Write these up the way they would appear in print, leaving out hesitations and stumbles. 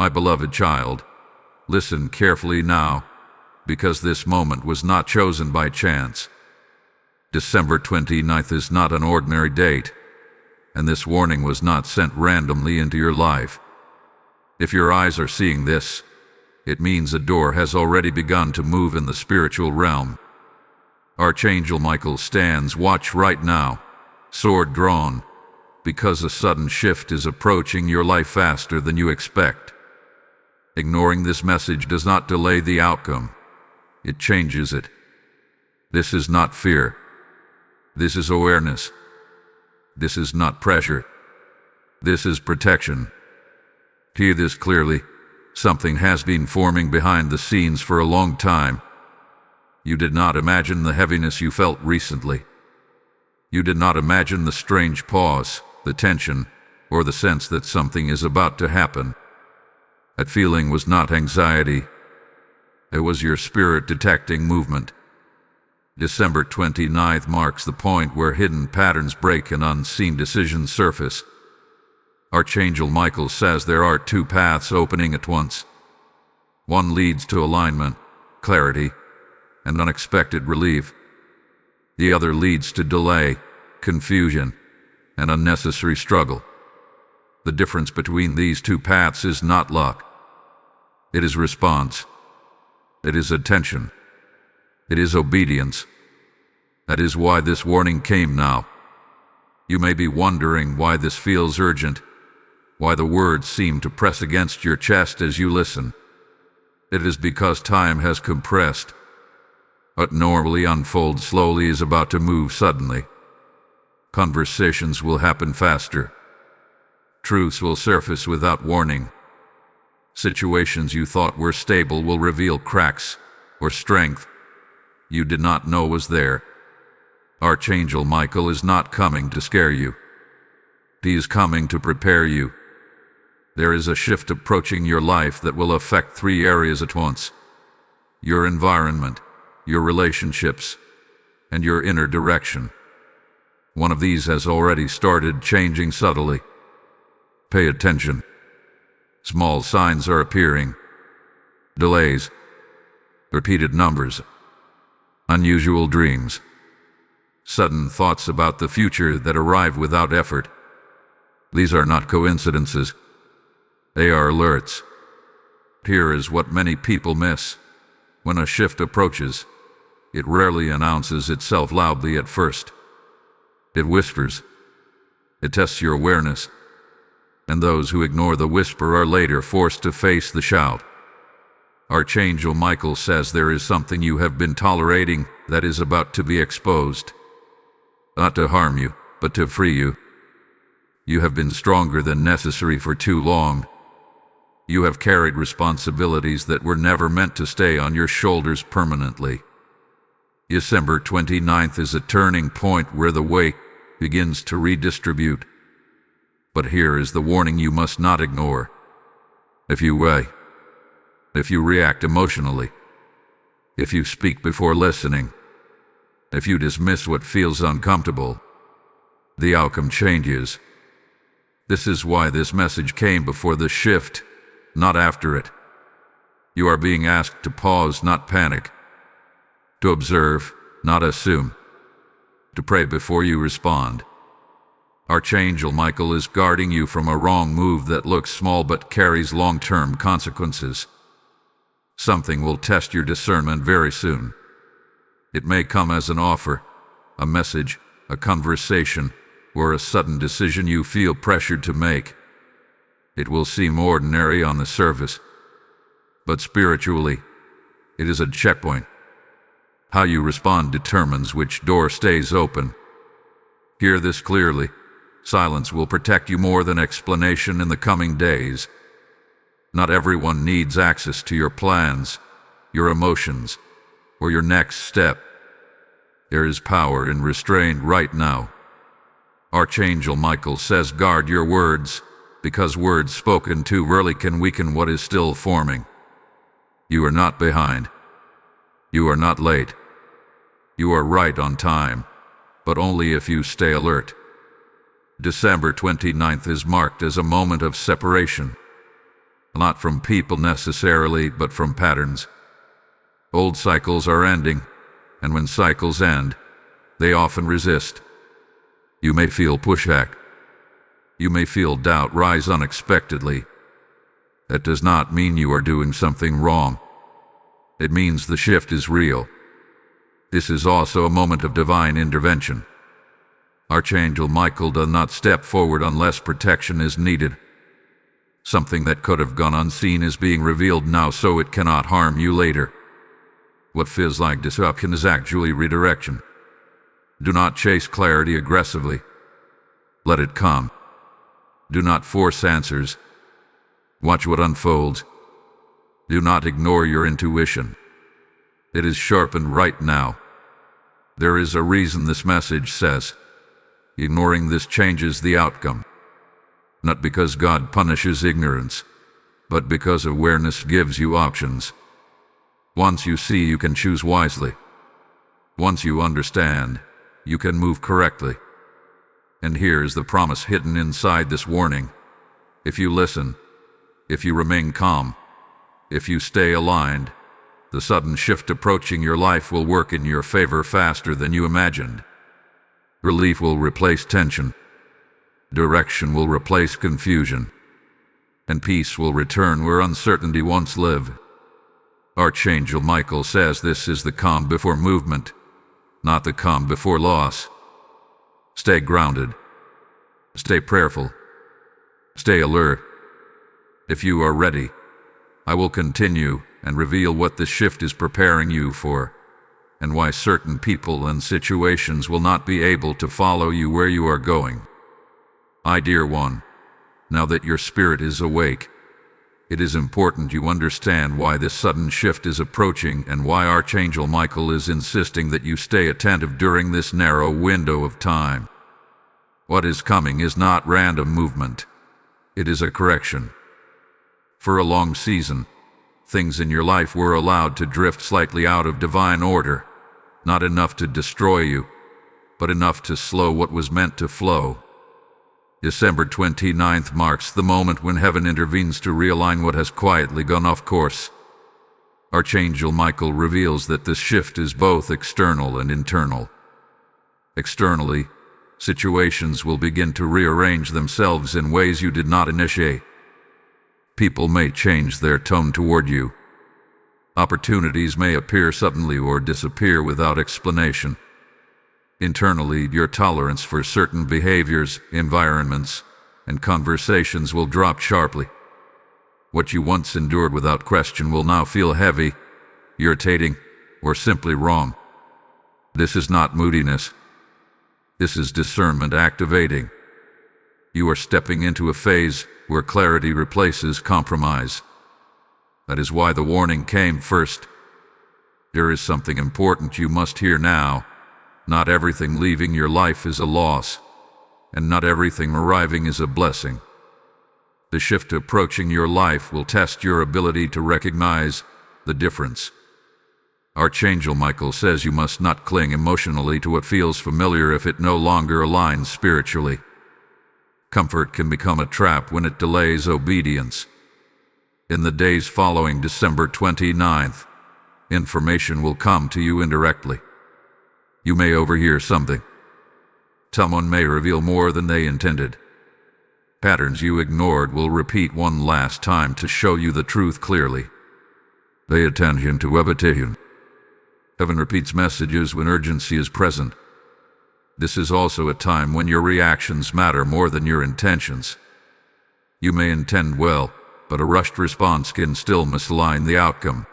My beloved child, listen carefully now, because this moment was not chosen by chance. December 29th is not an ordinary date, and this warning was not sent randomly into your life. If your eyes are seeing this, it means a door has already begun to move in the spiritual realm. Archangel Michael stands watch right now, sword drawn, because a sudden shift is approaching your life faster than you expect. Ignoring this message does not delay the outcome. It changes it. This is not fear. This is awareness. This is not pressure. This is protection. Hear this clearly. Something has been forming behind the scenes for a long time. You did not imagine the heaviness you felt recently. You did not imagine the strange pause, the tension, or the sense that something is about to happen. That feeling was not anxiety. It was your spirit detecting movement. December 29th marks the point where hidden patterns break and unseen decisions surface. Archangel Michael says there are two paths opening at once. One leads to alignment, clarity, and unexpected relief. The other leads to delay, confusion, and unnecessary struggle. The difference between these two paths is not luck. It is response. It is attention. It is obedience. That is why this warning came now. You may be wondering why this feels urgent, why the words seem to press against your chest as you listen. It is because time has compressed. What normally unfolds slowly is about to move suddenly. Conversations will happen faster. Truths will surface without warning. Situations you thought were stable will reveal cracks or strength you did not know was there. Archangel Michael is not coming to scare you. He is coming to prepare you. There is a shift approaching your life that will affect three areas at once: your environment, your relationships, and your inner direction. One of these has already started changing subtly. Pay attention. Small signs are appearing. Delays, repeated numbers, unusual dreams, sudden thoughts about the future that arrive without effort. These are not coincidences. They are alerts. Here is what many people miss. When a shift approaches, it rarely announces itself loudly at first. It whispers. It tests your awareness. And those who ignore the whisper are later forced to face the shout. Archangel Michael says there is something you have been tolerating that is about to be exposed. Not to harm you, but to free you. You have been stronger than necessary for too long. You have carried responsibilities that were never meant to stay on your shoulders permanently. December 29th is a turning point where the weight begins to redistribute. But here is the warning you must not ignore. If you weigh, if you react emotionally, if you speak before listening, if you dismiss what feels uncomfortable, the outcome changes. This is why this message came before the shift, not after it. You are being asked to pause, not panic. To observe, not assume. To pray before you respond. Archangel Michael is guarding you from a wrong move that looks small but carries long-term consequences. Something will test your discernment very soon. It may come as an offer, a message, a conversation, or a sudden decision you feel pressured to make. It will seem ordinary on the surface, but spiritually, it is a checkpoint. How you respond determines which door stays open. Hear this clearly. Silence will protect you more than explanation in the coming days. Not everyone needs access to your plans, your emotions, or your next step. There is power in restraint right now. Archangel Michael says guard your words, because words spoken too early can weaken what is still forming. You are not behind. You are not late. You are right on time, but only if you stay alert. December 29th is marked as a moment of separation. Not from people necessarily, but from patterns. Old cycles are ending, and when cycles end, they often resist. You may feel pushback. You may feel doubt rise unexpectedly. That does not mean you are doing something wrong. It means the shift is real. This is also a moment of divine intervention. Archangel Michael does not step forward unless protection is needed. Something that could have gone unseen is being revealed now so it cannot harm you later. What feels like disruption is actually redirection. Do not chase clarity aggressively. Let it come. Do not force answers. Watch what unfolds. Do not ignore your intuition. It is sharpened right now. There is a reason this message says. Ignoring this changes the outcome. Not because God punishes ignorance, but because awareness gives you options. Once you see, you can choose wisely. Once you understand, you can move correctly. And here is the promise hidden inside this warning. If you listen, if you remain calm, if you stay aligned, the sudden shift approaching your life will work in your favor faster than you imagined. Relief will replace tension. Direction will replace confusion. And peace will return where uncertainty once lived. Archangel Michael says this is the calm before movement, not the calm before loss. Stay grounded. Stay prayerful. Stay alert. If you are ready, I will continue and reveal what this shift is preparing you for, and why certain people and situations will not be able to follow you where you are going. My dear one, now that your spirit is awake, it is important you understand why this sudden shift is approaching and why Archangel Michael is insisting that you stay attentive during this narrow window of time. What is coming is not random movement. It is a correction. For a long season, things in your life were allowed to drift slightly out of divine order, not enough to destroy you, but enough to slow what was meant to flow. December 29th marks the moment when heaven intervenes to realign what has quietly gone off course. Archangel Michael reveals that this shift is both external and internal. Externally, situations will begin to rearrange themselves in ways you did not initiate. People may change their tone toward you. Opportunities may appear suddenly or disappear without explanation. Internally, your tolerance for certain behaviors, environments, and conversations will drop sharply. What you once endured without question will now feel heavy, irritating, or simply wrong. This is not moodiness. This is discernment activating. You are stepping into a phase where clarity replaces compromise. That is why the warning came first. There is something important you must hear now. Not everything leaving your life is a loss, and not everything arriving is a blessing. The shift approaching your life will test your ability to recognize the difference. Archangel Michael says you must not cling emotionally to what feels familiar if it no longer aligns spiritually. Comfort can become a trap when it delays obedience. In the days following December 29th, information will come to you indirectly. You may overhear something. Someone may reveal more than they intended. Patterns you ignored will repeat one last time to show you the truth clearly. Pay attention to repetition. Heaven repeats messages when urgency is present. This is also a time when your reactions matter more than your intentions. You may intend well, but a rushed response can still misalign the outcome.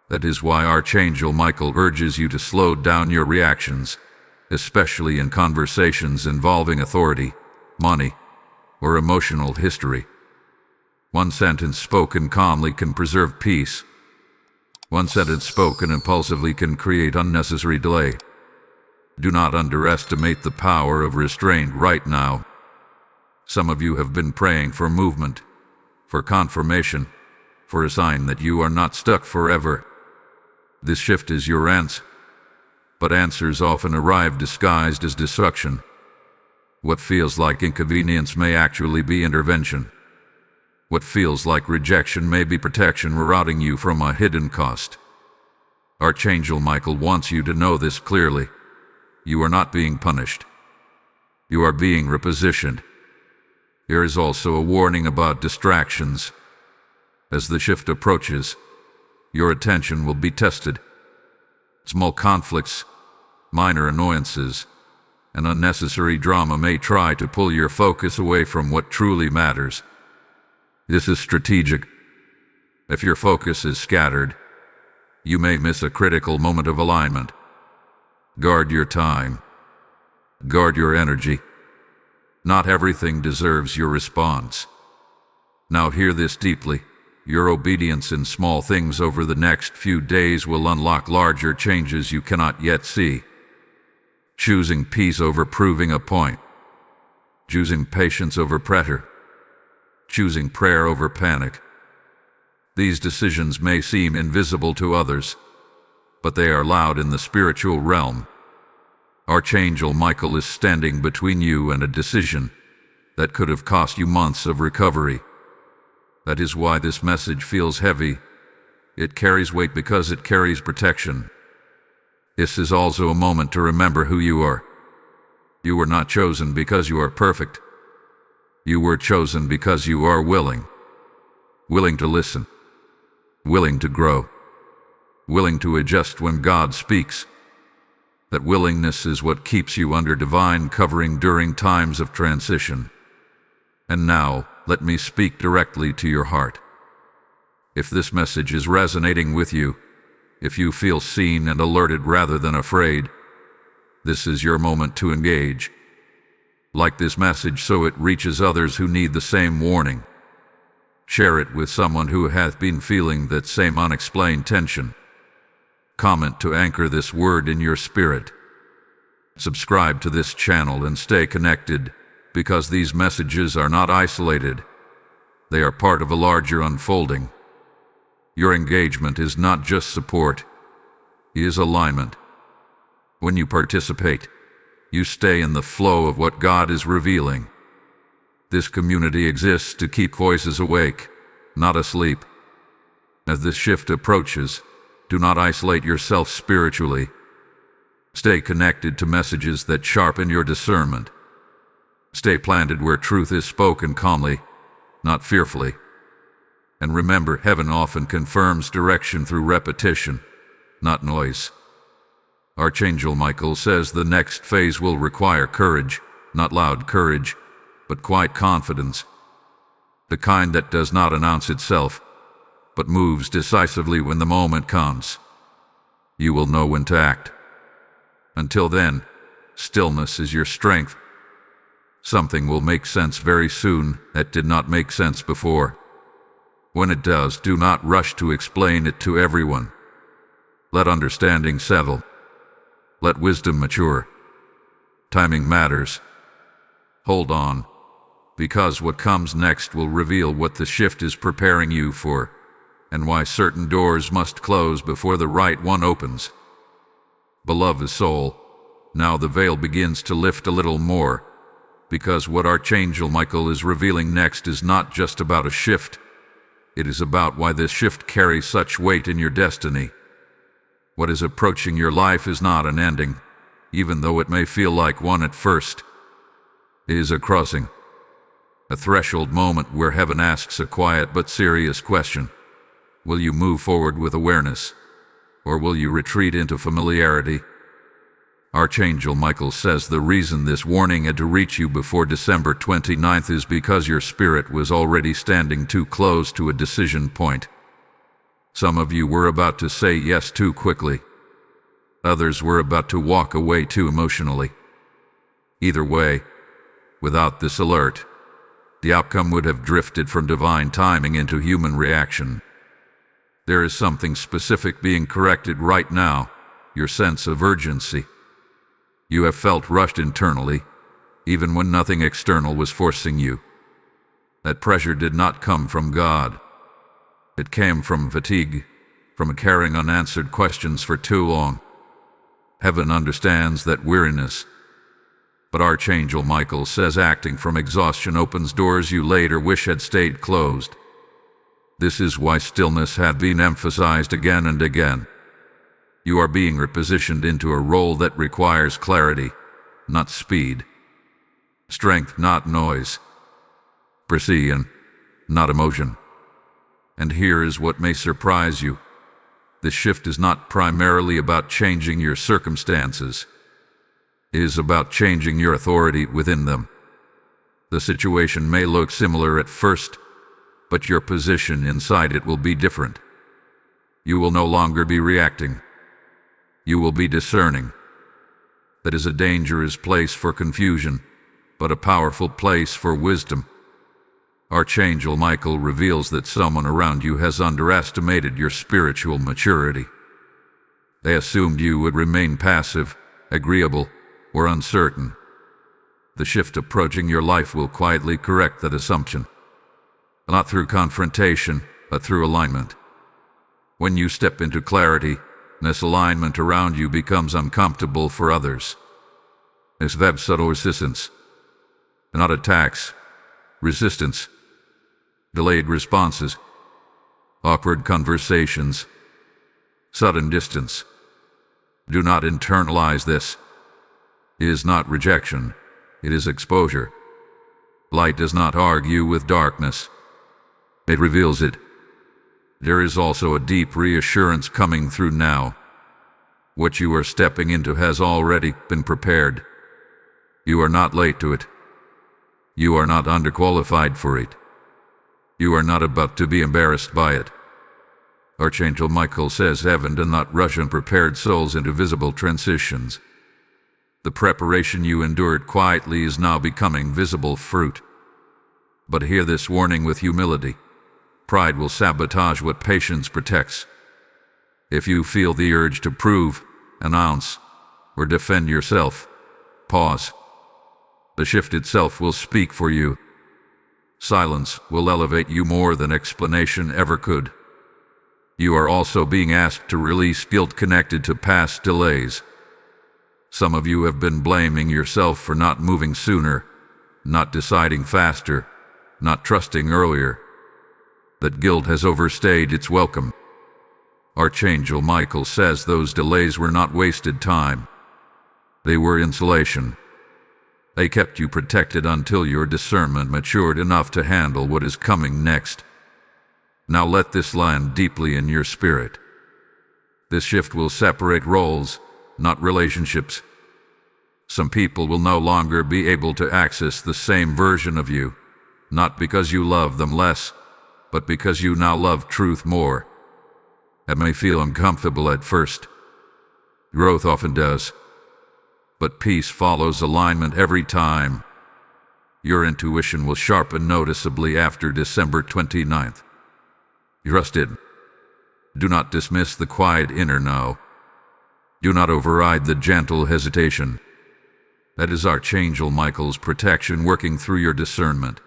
That is why Archangel Michael urges you to slow down your reactions, especially in conversations involving authority, money, or emotional history. One sentence spoken calmly can preserve peace. One sentence spoken impulsively can create unnecessary delay. Do not underestimate the power of restraint right now. Some of you have been praying for movement, for confirmation, for a sign that you are not stuck forever. This shift is your answer, but answers often arrive disguised as destruction. What feels like inconvenience may actually be intervention. What feels like rejection may be protection rerouting you from a hidden cost. Archangel Michael wants you to know this clearly. You are not being punished. You are being repositioned. There is also a warning about distractions. As the shift approaches, your attention will be tested. Small conflicts, minor annoyances, and unnecessary drama may try to pull your focus away from what truly matters. This is strategic. If your focus is scattered, you may miss a critical moment of alignment. Guard your time. Guard your energy. Not everything deserves your response. Now hear this deeply. Your obedience in small things over the next few days will unlock larger changes you cannot yet see. Choosing peace over proving a point. Choosing patience over pressure. Choosing prayer over panic. These decisions may seem invisible to others, but they are loud in the spiritual realm. Archangel Michael is standing between you and a decision that could have cost you months of recovery. That is why this message feels heavy. It carries weight because it carries protection. This is also a moment to remember who you are. You were not chosen because you are perfect. You were chosen because you are willing. Willing to listen. Willing to grow. Willing to adjust when God speaks. That willingness is what keeps you under divine covering during times of transition. And now, let me speak directly to your heart. If this message is resonating with you, if you feel seen and alerted rather than afraid, this is your moment to engage. Like this message so it reaches others who need the same warning. Share it with someone who hath been feeling that same unexplained tension. Comment to anchor this word in your spirit. Subscribe to this channel and stay connected, because these messages are not isolated. They are part of a larger unfolding. Your engagement is not just support, it is alignment. When you participate, you stay in the flow of what God is revealing. This community exists to keep voices awake, not asleep. As this shift approaches, do not isolate yourself spiritually. Stay connected to messages that sharpen your discernment. Stay planted where truth is spoken calmly, not fearfully. And remember, heaven often confirms direction through repetition, not noise. Archangel Michael says the next phase will require courage, not loud courage, but quiet confidence. The kind that does not announce itself, but moves decisively when the moment comes. You will know when to act. Until then, stillness is your strength. Something will make sense very soon that did not make sense before. When it does, do not rush to explain it to everyone. Let understanding settle. Let wisdom mature. Timing matters. Hold on, because what comes next will reveal what the shift is preparing you for, and why certain doors must close before the right one opens. Beloved soul, now the veil begins to lift a little more, because what Archangel Michael is revealing next is not just about a shift. It is about why this shift carries such weight in your destiny. What is approaching your life is not an ending, even though it may feel like one at first. It is a crossing, a threshold moment where heaven asks a quiet but serious question. Will you move forward with awareness, or will you retreat into familiarity? Archangel Michael says the reason this warning had to reach you before December 29th is because your spirit was already standing too close to a decision point. Some of you were about to say yes too quickly. Others were about to walk away too emotionally. Either way, without this alert, the outcome would have drifted from divine timing into human reaction. There is something specific being corrected right now, your sense of urgency. You have felt rushed internally, even when nothing external was forcing you. That pressure did not come from God. It came from fatigue, from carrying unanswered questions for too long. Heaven understands that weariness. But Archangel Michael says acting from exhaustion opens doors you later wish had stayed closed. This is why stillness had been emphasized again and again. You are being repositioned into a role that requires clarity, not speed. Strength, not noise. Precision, not emotion. And here is what may surprise you. This shift is not primarily about changing your circumstances. It is about changing your authority within them. The situation may look similar at first, but your position inside it will be different. You will no longer be reacting. You will be discerning. That is a dangerous place for confusion, but a powerful place for wisdom. Archangel Michael reveals that someone around you has underestimated your spiritual maturity. They assumed you would remain passive, agreeable, or uncertain. The shift approaching your life will quietly correct that assumption. Not through confrontation, but through alignment. When you step into clarity, misalignment around you becomes uncomfortable for others. It's that subtle resistance. Not attacks, resistance. Delayed responses, awkward conversations, sudden distance. Do not internalize this. It is not rejection, it is exposure. Light does not argue with darkness. It reveals it. There is also a deep reassurance coming through now. What you are stepping into has already been prepared. You are not late to it. You are not underqualified for it. You are not about to be embarrassed by it. Archangel Michael says heaven does not rush unprepared souls into visible transitions. The preparation you endured quietly is now becoming visible fruit. But hear this warning with humility. Pride will sabotage what patience protects. If you feel the urge to prove, announce, or defend yourself, pause. The shift itself will speak for you. Silence will elevate you more than explanation ever could. You are also being asked to release guilt connected to past delays. Some of you have been blaming yourself for not moving sooner, not deciding faster, not trusting earlier. That guilt has overstayed its welcome. Archangel Michael says those delays were not wasted time. They were insulation. They kept you protected until your discernment matured enough to handle what is coming next. Now let this land deeply in your spirit. This shift will separate roles, not relationships. Some people will no longer be able to access the same version of you, not because you love them less, but because you now love truth more. It may feel uncomfortable at first. Growth often does. But peace follows alignment every time. Your intuition will sharpen noticeably after December 29th. Trust it. Do not dismiss the quiet inner no. Do not override the gentle hesitation. That is Archangel Michael's protection working through your discernment.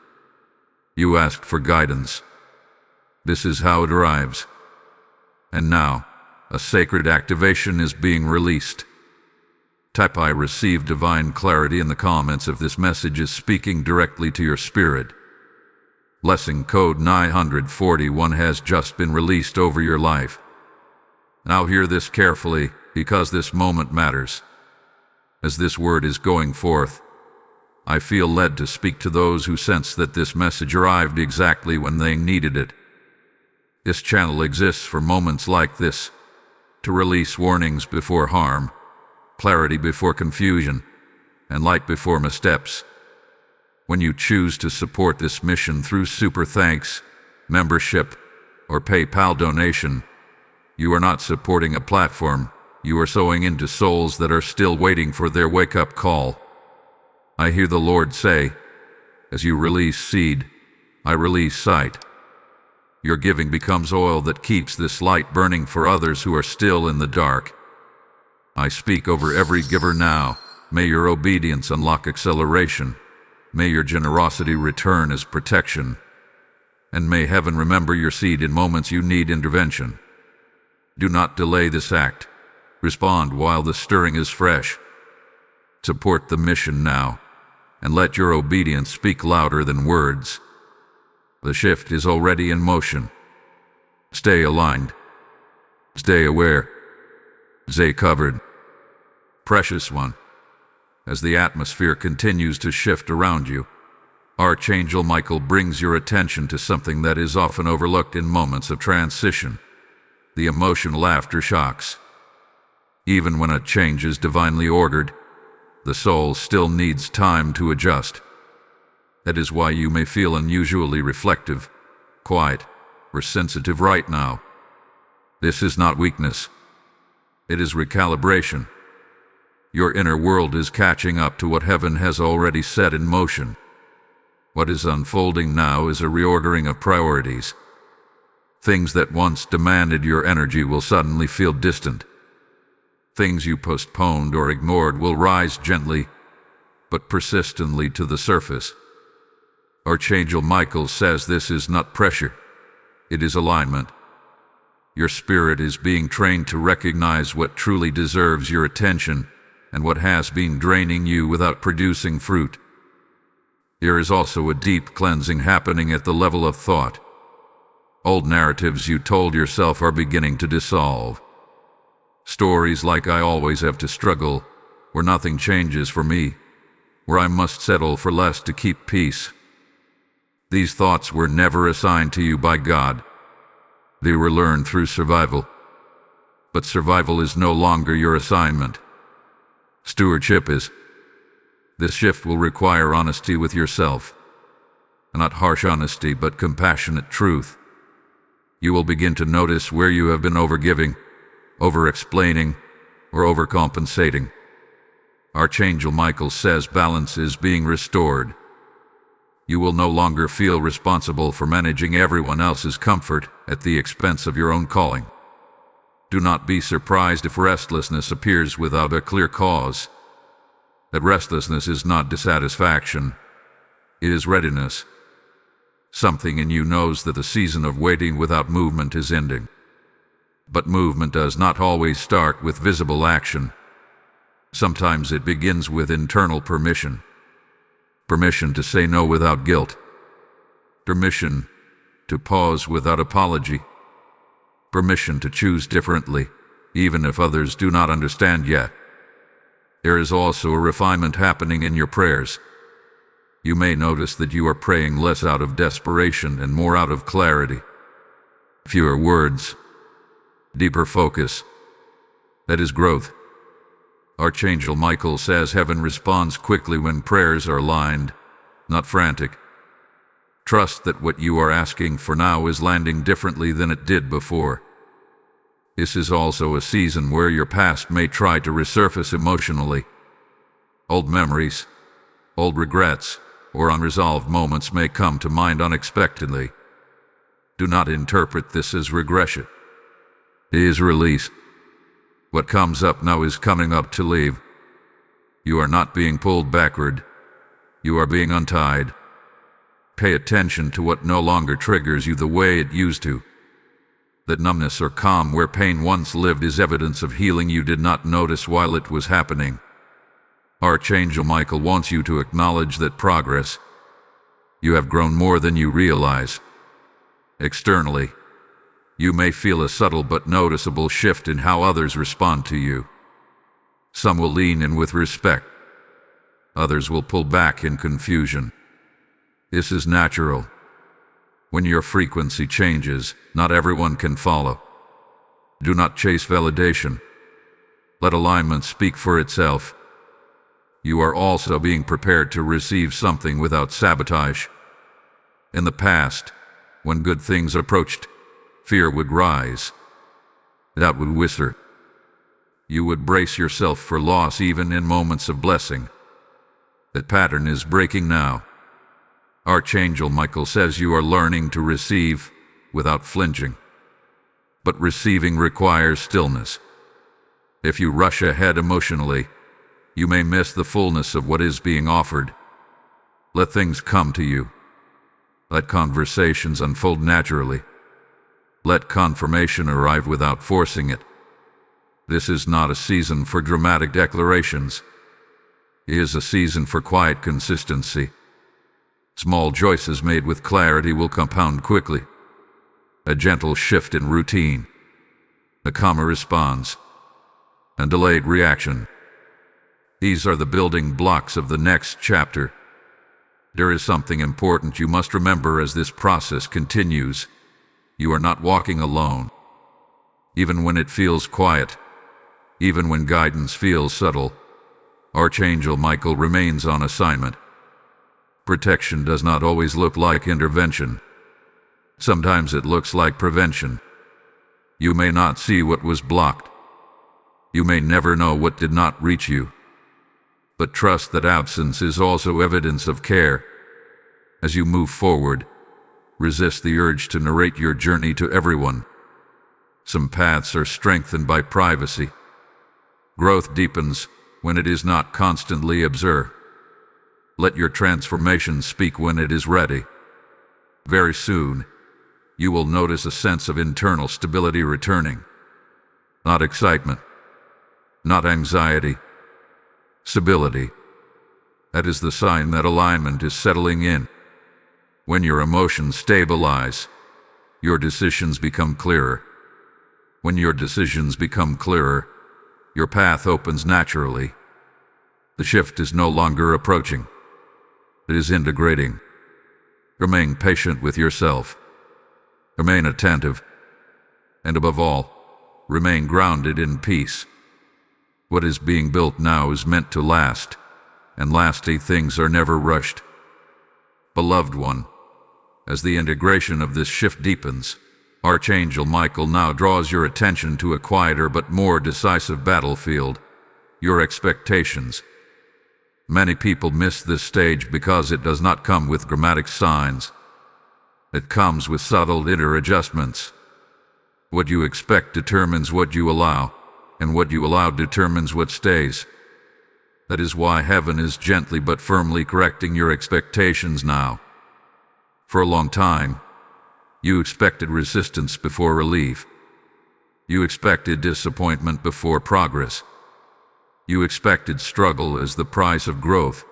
You asked for guidance. This is how it arrives. And now, a sacred activation is being released. Type I receive divine clarity in the comments if this message is speaking directly to your spirit. Blessing code 941 has just been released over your life. Now hear this carefully, because this moment matters. As this word is going forth, I feel led to speak to those who sense that this message arrived exactly when they needed it. This channel exists for moments like this, to release warnings before harm, clarity before confusion, and light before missteps. When you choose to support this mission through super thanks, membership, or PayPal donation, you are not supporting a platform, you are sowing into souls that are still waiting for their wake-up call. I hear the Lord say, as you release seed, I release sight. Your giving becomes oil that keeps this light burning for others who are still in the dark. I speak over every giver now. May your obedience unlock acceleration. May your generosity return as protection. And may heaven remember your seed in moments you need intervention. Do not delay this act. Respond while the stirring is fresh. Support the mission now, and let your obedience speak louder than words. The shift is already in motion. Stay aligned. Stay aware. Stay covered. Precious one, as the atmosphere continues to shift around you, Archangel Michael brings your attention to something that is often overlooked in moments of transition: the emotional aftershocks. Even when a change is divinely ordered, the soul still needs time to adjust. That is why you may feel unusually reflective, quiet, or sensitive right now. This is not weakness. It is recalibration. Your inner world is catching up to what heaven has already set in motion. What is unfolding now is a reordering of priorities. Things that once demanded your energy will suddenly feel distant. Things you postponed or ignored will rise gently, but persistently to the surface. Archangel Michael says this is not pressure. It is alignment. Your spirit is being trained to recognize what truly deserves your attention and what has been draining you without producing fruit. There is also a deep cleansing happening at the level of thought. Old narratives you told yourself are beginning to dissolve. Stories like "I always have to struggle," where nothing changes for me, where I must settle for less to keep peace. These thoughts were never assigned to you by God. They were learned through survival. But survival is no longer your assignment. Stewardship is. This shift will require honesty with yourself. Not harsh honesty, but compassionate truth. You will begin to notice where you have been overgiving, over-explaining, or overcompensating. Archangel Michael says balance is being restored. You will no longer feel responsible for managing everyone else's comfort at the expense of your own calling. Do not be surprised if restlessness appears without a clear cause. That restlessness is not dissatisfaction. It is readiness. Something in you knows that the season of waiting without movement is ending. But movement does not always start with visible action. Sometimes it begins with internal permission. Permission to say no without guilt. Permission to pause without apology. Permission to choose differently, even if others do not understand yet. There is also a refinement happening in your prayers. You may notice that you are praying less out of desperation and more out of clarity. Fewer words, deeper focus. That is growth. Archangel Michael says heaven responds quickly when prayers are aligned, not frantic. Trust that what you are asking for now is landing differently than it did before. This is also a season where your past may try to resurface emotionally. Old memories, old regrets, or unresolved moments may come to mind unexpectedly. Do not interpret this as regression. It is release. What comes up now is coming up to leave. You are not being pulled backward. You are being untied. Pay attention to what no longer triggers you the way it used to. That numbness or calm where pain once lived is evidence of healing you did not notice while it was happening. Archangel Michael wants you to acknowledge that progress. You have grown more than you realize. Externally, you may feel a subtle but noticeable shift in how others respond to you. Some will lean in with respect. Others will pull back in confusion. This is natural. When your frequency changes, not everyone can follow. Do not chase validation. Let alignment speak for itself. You are also being prepared to receive something without sabotage. In the past, when good things approached, fear would rise. Doubt would whisper. You would brace yourself for loss even in moments of blessing. That pattern is breaking now. Archangel Michael says you are learning to receive without flinching. But receiving requires stillness. If you rush ahead emotionally, you may miss the fullness of what is being offered. Let things come to you. Let conversations unfold naturally. Let confirmation arrive without forcing it. This is not a season for dramatic declarations. It is a season for quiet consistency. Small choices made with clarity will compound quickly. A gentle shift in routine, a calmer response, and delayed reaction. These are the building blocks of the next chapter. There is something important you must remember as this process continues. You are not walking alone. Even when it feels quiet, even when guidance feels subtle, Archangel Michael remains on assignment. Protection does not always look like intervention. Sometimes it looks like prevention. You may not see what was blocked. You may never know what did not reach you. But trust that absence is also evidence of care. As you move forward, resist the urge to narrate your journey to everyone. Some paths are strengthened by privacy. Growth deepens when it is not constantly observed. Let your transformation speak when it is ready. Very soon, you will notice a sense of internal stability returning. Not excitement, not anxiety, stability. That is the sign that alignment is settling in. When your emotions stabilize, your decisions become clearer. When your decisions become clearer, your path opens naturally. The shift is no longer approaching. It is integrating. Remain patient with yourself. Remain attentive. And above all, remain grounded in peace. What is being built now is meant to last, and lasting things are never rushed. Beloved one, as the integration of this shift deepens, Archangel Michael now draws your attention to a quieter but more decisive battlefield: your expectations. Many people miss this stage because it does not come with dramatic signs. It comes with subtle inner adjustments. What you expect determines what you allow, and what you allow determines what stays. That is why heaven is gently but firmly correcting your expectations now. For a long time, you expected resistance before relief. You expected disappointment before progress. You expected struggle as the price of growth.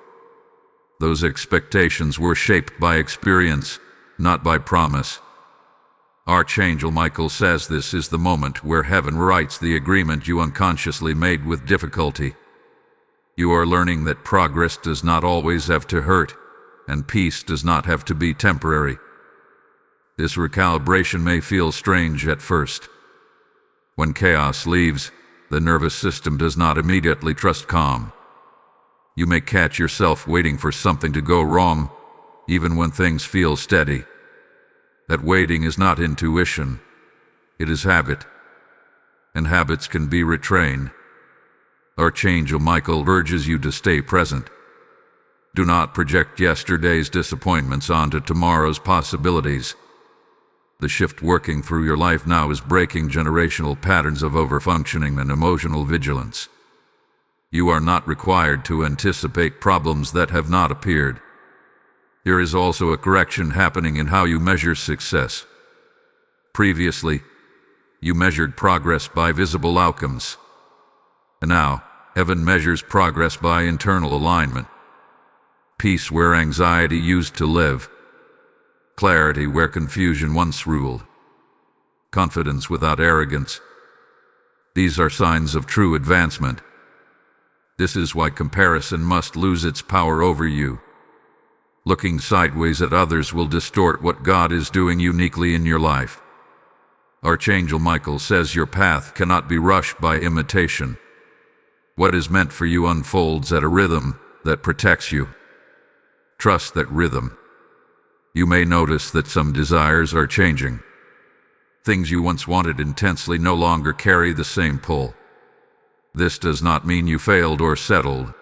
Those expectations were shaped by experience, not by promise. Archangel Michael says this is the moment where heaven writes the agreement you unconsciously made with difficulty. You are learning that progress does not always have to hurt, and peace does not have to be temporary. This recalibration may feel strange at first. When chaos leaves, the nervous system does not immediately trust calm. You may catch yourself waiting for something to go wrong, even when things feel steady. That waiting is not intuition, it is habit. And habits can be retrained. Archangel Michael urges you to stay present. Do not project yesterday's disappointments onto tomorrow's possibilities. The shift working through your life now is breaking generational patterns of overfunctioning and emotional vigilance. You are not required to anticipate problems that have not appeared. There is also a correction happening in how you measure success. Previously, you measured progress by visible outcomes. And now, heaven measures progress by internal alignment. Peace where anxiety used to live. Clarity where confusion once ruled. Confidence without arrogance. These are signs of true advancement. This is why comparison must lose its power over you. Looking sideways at others will distort what God is doing uniquely in your life. Archangel Michael says your path cannot be rushed by imitation. What is meant for you unfolds at a rhythm that protects you. Trust that rhythm. You may notice that some desires are changing. Things you once wanted intensely no longer carry the same pull. This does not mean you failed or settled.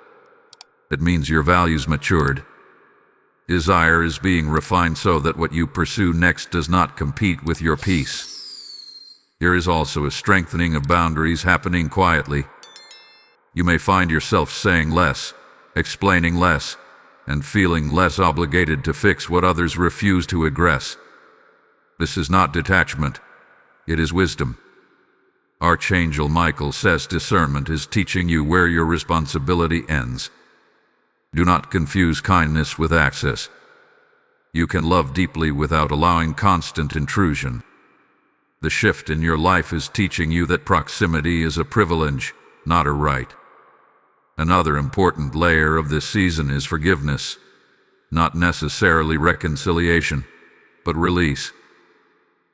It means your values matured. Desire is being refined so that what you pursue next does not compete with your peace. There is also a strengthening of boundaries happening quietly. You may find yourself saying less, explaining less, and feeling less obligated to fix what others refuse to address. This is not detachment, it is wisdom. Archangel Michael says discernment is teaching you where your responsibility ends. Do not confuse kindness with access. You can love deeply without allowing constant intrusion. The shift in your life is teaching you that proximity is a privilege, not a right. Another important layer of this season is forgiveness, not necessarily reconciliation, but release.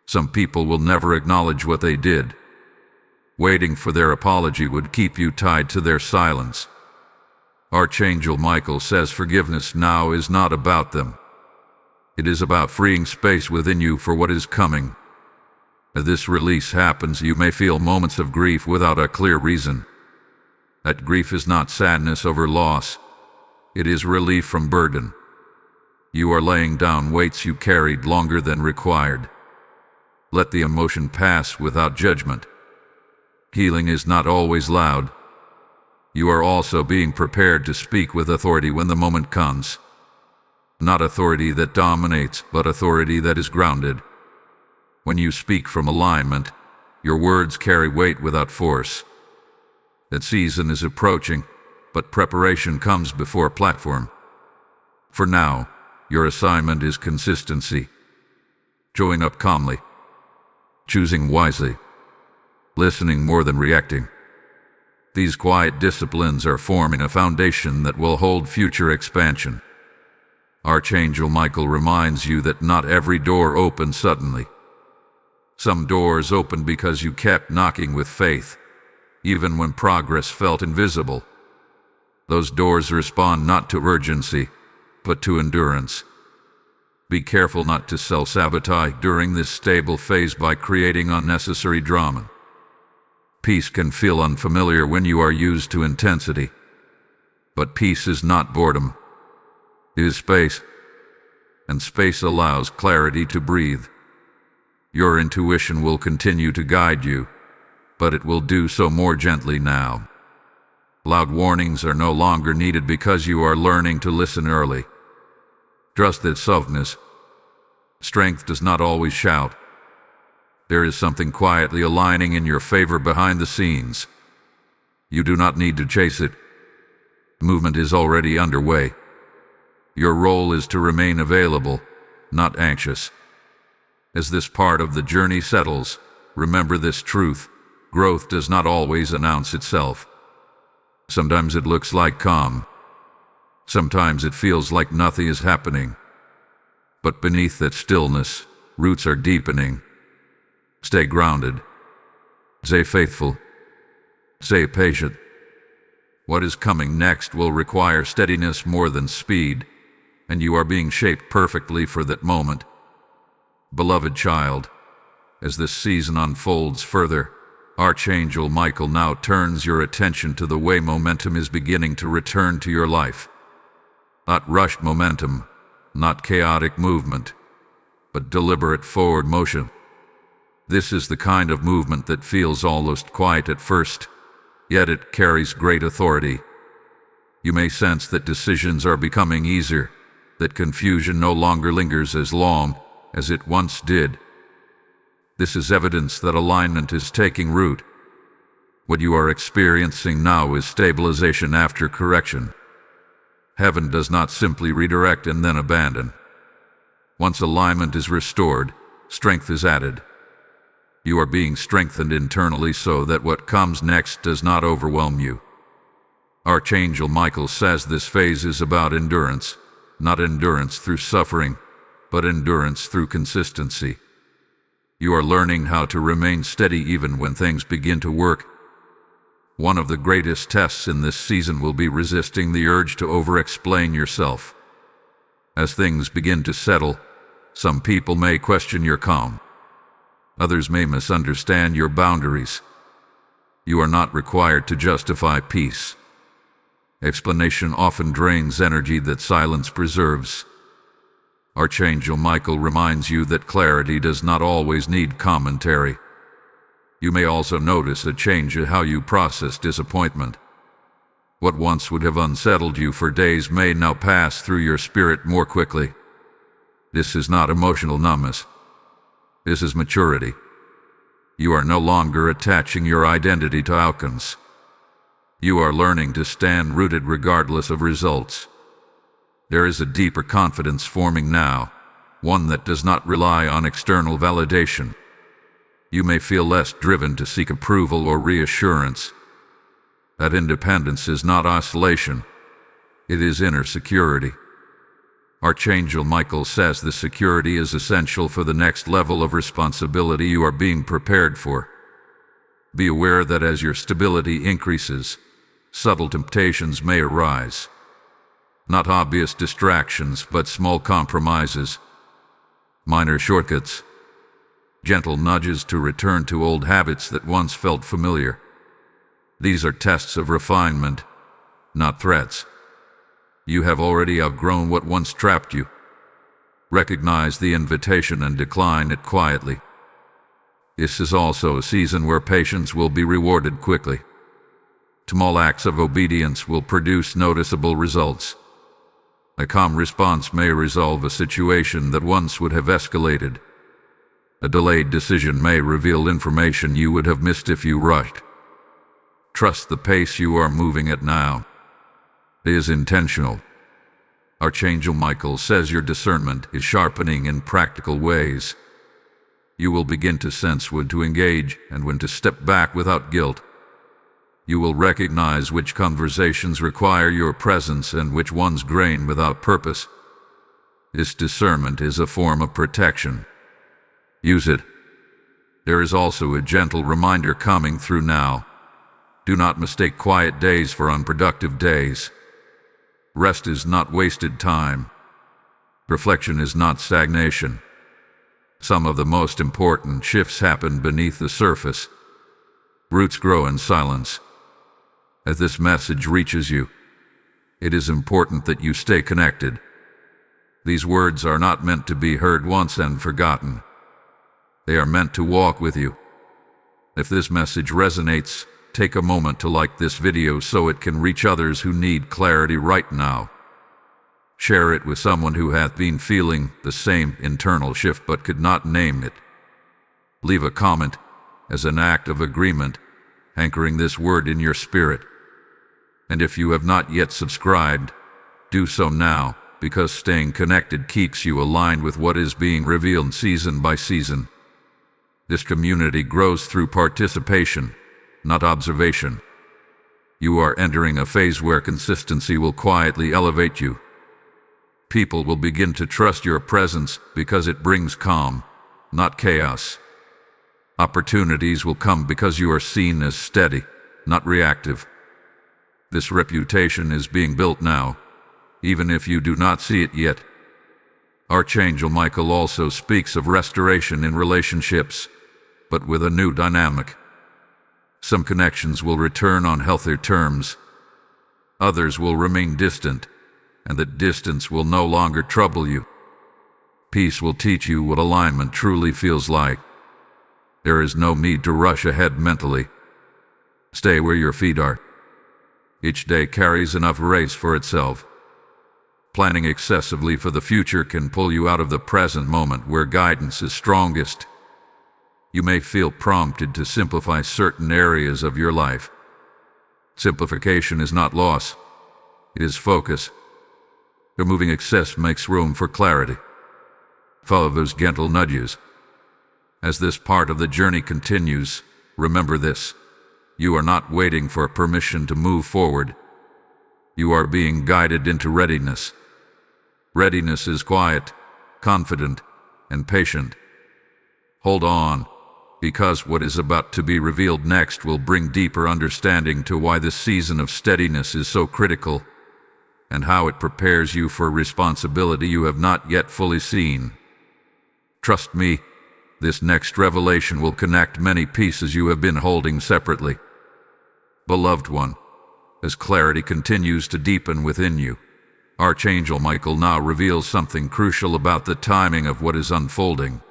Some people will never acknowledge what they did. Waiting for their apology would keep you tied to their silence. Archangel Michael says forgiveness now is not about them. It is about freeing space within you for what is coming. As this release happens, you may feel moments of grief without a clear reason. That grief is not sadness over loss. It is relief from burden. You are laying down weights you carried longer than required. Let the emotion pass without judgment. Healing is not always loud. You are also being prepared to speak with authority when the moment comes. Not authority that dominates, but authority that is grounded. When you speak from alignment, your words carry weight without force. That season is approaching, but preparation comes before platform. For now, your assignment is consistency. Showing up calmly. Choosing wisely. Listening more than reacting. These quiet disciplines are forming a foundation that will hold future expansion. Archangel Michael reminds you that not every door opens suddenly. Some doors open because you kept knocking with faith, even when progress felt invisible. Those doors respond not to urgency, but to endurance. Be careful not to self-sabotage during this stable phase by creating unnecessary drama. Peace can feel unfamiliar when you are used to intensity. But peace is not boredom. It is space. And space allows clarity to breathe. Your intuition will continue to guide you, but it will do so more gently now. Loud warnings are no longer needed because you are learning to listen early. Trust that softness. Strength does not always shout. There is something quietly aligning in your favor behind the scenes. You do not need to chase it. Movement is already underway. Your role is to remain available, not anxious. As this part of the journey settles, remember this truth: growth does not always announce itself. Sometimes it looks like calm. Sometimes it feels like nothing is happening. But beneath that stillness, roots are deepening. Stay grounded. Stay faithful. Stay patient. What is coming next will require steadiness more than speed, and you are being shaped perfectly for that moment. Beloved child, as this season unfolds further, Archangel Michael now turns your attention to the way momentum is beginning to return to your life. Not rushed momentum, not chaotic movement, but deliberate forward motion. This is the kind of movement that feels almost quiet at first, yet it carries great authority. You may sense that decisions are becoming easier, that confusion no longer lingers as long as it once did. This is evidence that alignment is taking root. What you are experiencing now is stabilization after correction. Heaven does not simply redirect and then abandon. Once alignment is restored, strength is added. You are being strengthened internally so that what comes next does not overwhelm you. Archangel Michael says this phase is about endurance, not endurance through suffering, but endurance through consistency. You are learning how to remain steady even when things begin to work. One of the greatest tests in this season will be resisting the urge to over-explain yourself. As things begin to settle, some people may question your calm. Others may misunderstand your boundaries. You are not required to justify peace. Explanation often drains energy that silence preserves. Archangel Michael reminds you that clarity does not always need commentary. You may also notice a change in how you process disappointment. What once would have unsettled you for days may now pass through your spirit more quickly. This is not emotional numbness. This is maturity. You are no longer attaching your identity to outcomes. You are learning to stand rooted regardless of results. There is a deeper confidence forming now, one that does not rely on external validation. You may feel less driven to seek approval or reassurance. That independence is not isolation, it is inner security. Archangel Michael says this security is essential for the next level of responsibility you are being prepared for. Be aware that as your stability increases, subtle temptations may arise. Not obvious distractions, but small compromises, minor shortcuts, gentle nudges to return to old habits that once felt familiar. These are tests of refinement, not threats. You have already outgrown what once trapped you. Recognize the invitation and decline it quietly. This is also a season where patience will be rewarded quickly. Small acts of obedience will produce noticeable results. A calm response may resolve a situation that once would have escalated. A delayed decision may reveal information you would have missed if you rushed. Trust the pace you are moving at now. It is intentional. Archangel Michael says your discernment is sharpening in practical ways. You will begin to sense when to engage and when to step back without guilt. You will recognize which conversations require your presence and which ones drain without purpose. This discernment is a form of protection. Use it. There is also a gentle reminder coming through now. Do not mistake quiet days for unproductive days. Rest is not wasted time. Reflection is not stagnation. Some of the most important shifts happen beneath the surface. Roots grow in silence. As this message reaches you, it is important that you stay connected. These words are not meant to be heard once and forgotten. They are meant to walk with you. If this message resonates, take a moment to like this video so it can reach others who need clarity right now. Share it with someone who hath been feeling the same internal shift but could not name it. Leave a comment as an act of agreement, anchoring this word in your spirit. And if you have not yet subscribed, do so now, because staying connected keeps you aligned with what is being revealed season by season. This community grows through participation, not observation. You are entering a phase where consistency will quietly elevate you. People will begin to trust your presence because it brings calm, not chaos. Opportunities will come because you are seen as steady, not reactive. This reputation is being built now, even if you do not see it yet. Archangel Michael also speaks of restoration in relationships, but with a new dynamic. Some connections will return on healthier terms. Others will remain distant, and that distance will no longer trouble you. Peace will teach you what alignment truly feels like. There is no need to rush ahead mentally. Stay where your feet are. Each day carries enough race for itself. Planning excessively for the future can pull you out of the present moment where guidance is strongest. You may feel prompted to simplify certain areas of your life. Simplification is not loss, it is focus. Removing excess makes room for clarity. Follow those gentle nudges. As this part of the journey continues, remember this: you are not waiting for permission to move forward. You are being guided into readiness. Readiness is quiet, confident, and patient. Hold on, because what is about to be revealed next will bring deeper understanding to why this season of steadiness is so critical, and how it prepares you for responsibility you have not yet fully seen. Trust me, this next revelation will connect many pieces you have been holding separately. Beloved one, as clarity continues to deepen within you, Archangel Michael now reveals something crucial about the timing of what is unfolding.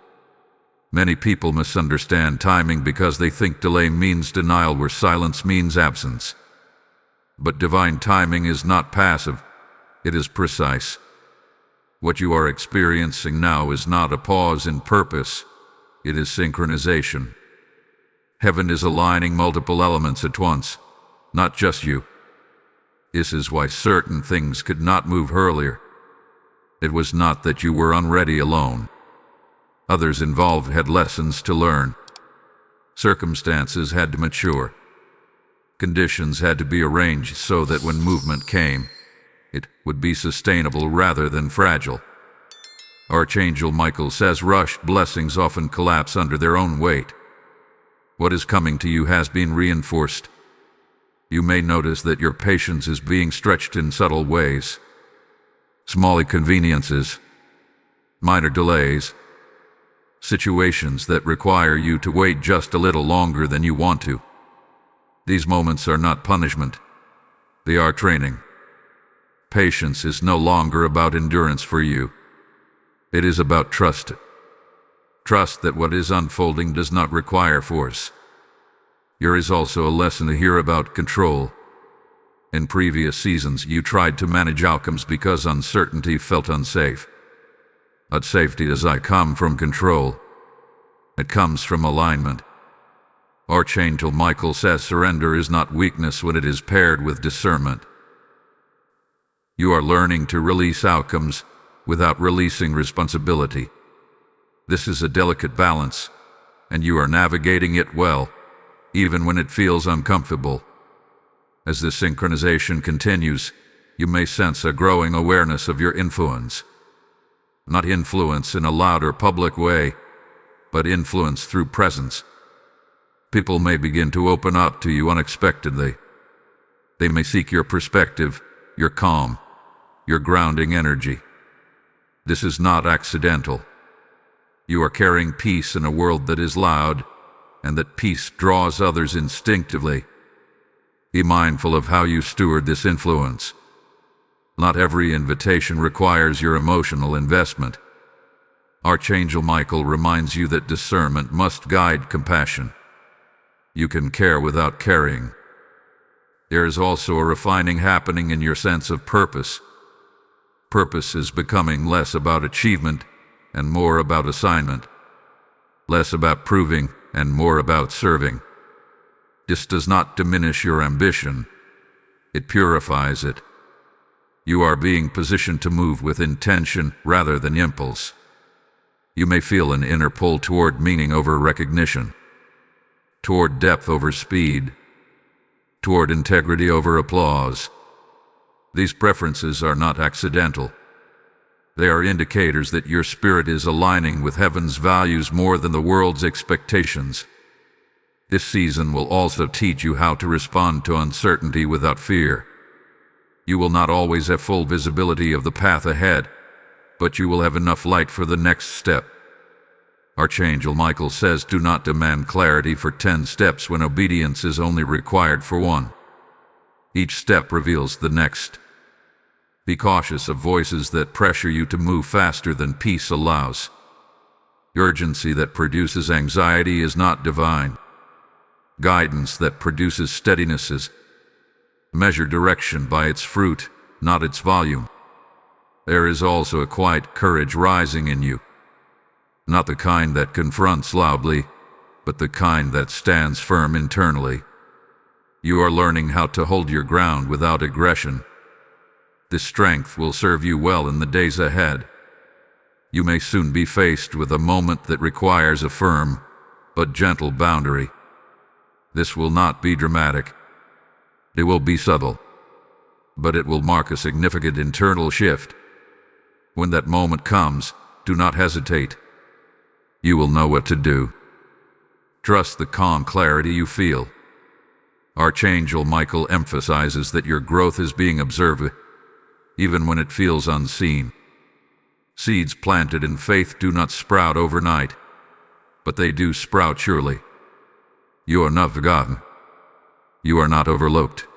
Many people misunderstand timing because they think delay means denial where silence means absence. But divine timing is not passive, it is precise. What you are experiencing now is not a pause in purpose, it is synchronization. Heaven is aligning multiple elements at once, not just you. This is why certain things could not move earlier, It was not that you were unready alone. Others involved had lessons to learn. Circumstances had to mature. Conditions had to be arranged so that when movement came, it would be sustainable rather than fragile. Archangel Michael says rushed blessings often collapse under their own weight. What is coming to you has been reinforced. You may notice that your patience is being stretched in subtle ways. Small inconveniences, minor delays, situations that require you to wait just a little longer than you want to. These moments are not punishment. They are training. Patience is no longer about endurance for you. It is about trust. Trust that what is unfolding does not require force. There is also a lesson here about control. In previous seasons, you tried to manage outcomes because uncertainty felt unsafe. But safety does not come from control. It comes from alignment. Archangel Michael says surrender is not weakness when it is paired with discernment. You are learning to release outcomes without releasing responsibility. This is a delicate balance, and you are navigating it well, even when it feels uncomfortable. As this synchronization continues, you may sense a growing awareness of your influence. Not influence in a loud or public way, but influence through presence. People may begin to open up to you unexpectedly. They may seek your perspective, your calm, your grounding energy. This is not accidental. You are carrying peace in a world that is loud, and that peace draws others instinctively. Be mindful of how you steward this influence. Not every invitation requires your emotional investment. Archangel Michael reminds you that discernment must guide compassion. You can care without caring. There is also a refining happening in your sense of purpose. Purpose is becoming less about achievement and more about assignment. Less about proving and more about serving. This does not diminish your ambition. It purifies it. You are being positioned to move with intention rather than impulse. You may feel an inner pull toward meaning over recognition, toward depth over speed, toward integrity over applause. These preferences are not accidental. They are indicators that your spirit is aligning with heaven's values more than the world's expectations. This season will also teach you how to respond to uncertainty without fear. You will not always have full visibility of the path ahead, but you will have enough light for the next step. Archangel Michael says, do not demand clarity for 10 steps when obedience is only required for one. Each step reveals the next. Be cautious of voices that pressure you to move faster than peace allows. Urgency that produces anxiety is not divine. Guidance that produces steadiness is. Measure direction by its fruit, not its volume. There is also a quiet courage rising in you. Not the kind that confronts loudly, but the kind that stands firm internally. You are learning how to hold your ground without aggression. This strength will serve you well in the days ahead. You may soon be faced with a moment that requires a firm, but gentle boundary. This will not be dramatic. It will be subtle, but it will mark a significant internal shift. When that moment comes, do not hesitate. You will know what to do. Trust the calm clarity you feel. Archangel Michael emphasizes that your growth is being observed, even when it feels unseen. Seeds planted in faith do not sprout overnight, but they do sprout surely. You are not forgotten. You are not overlooked.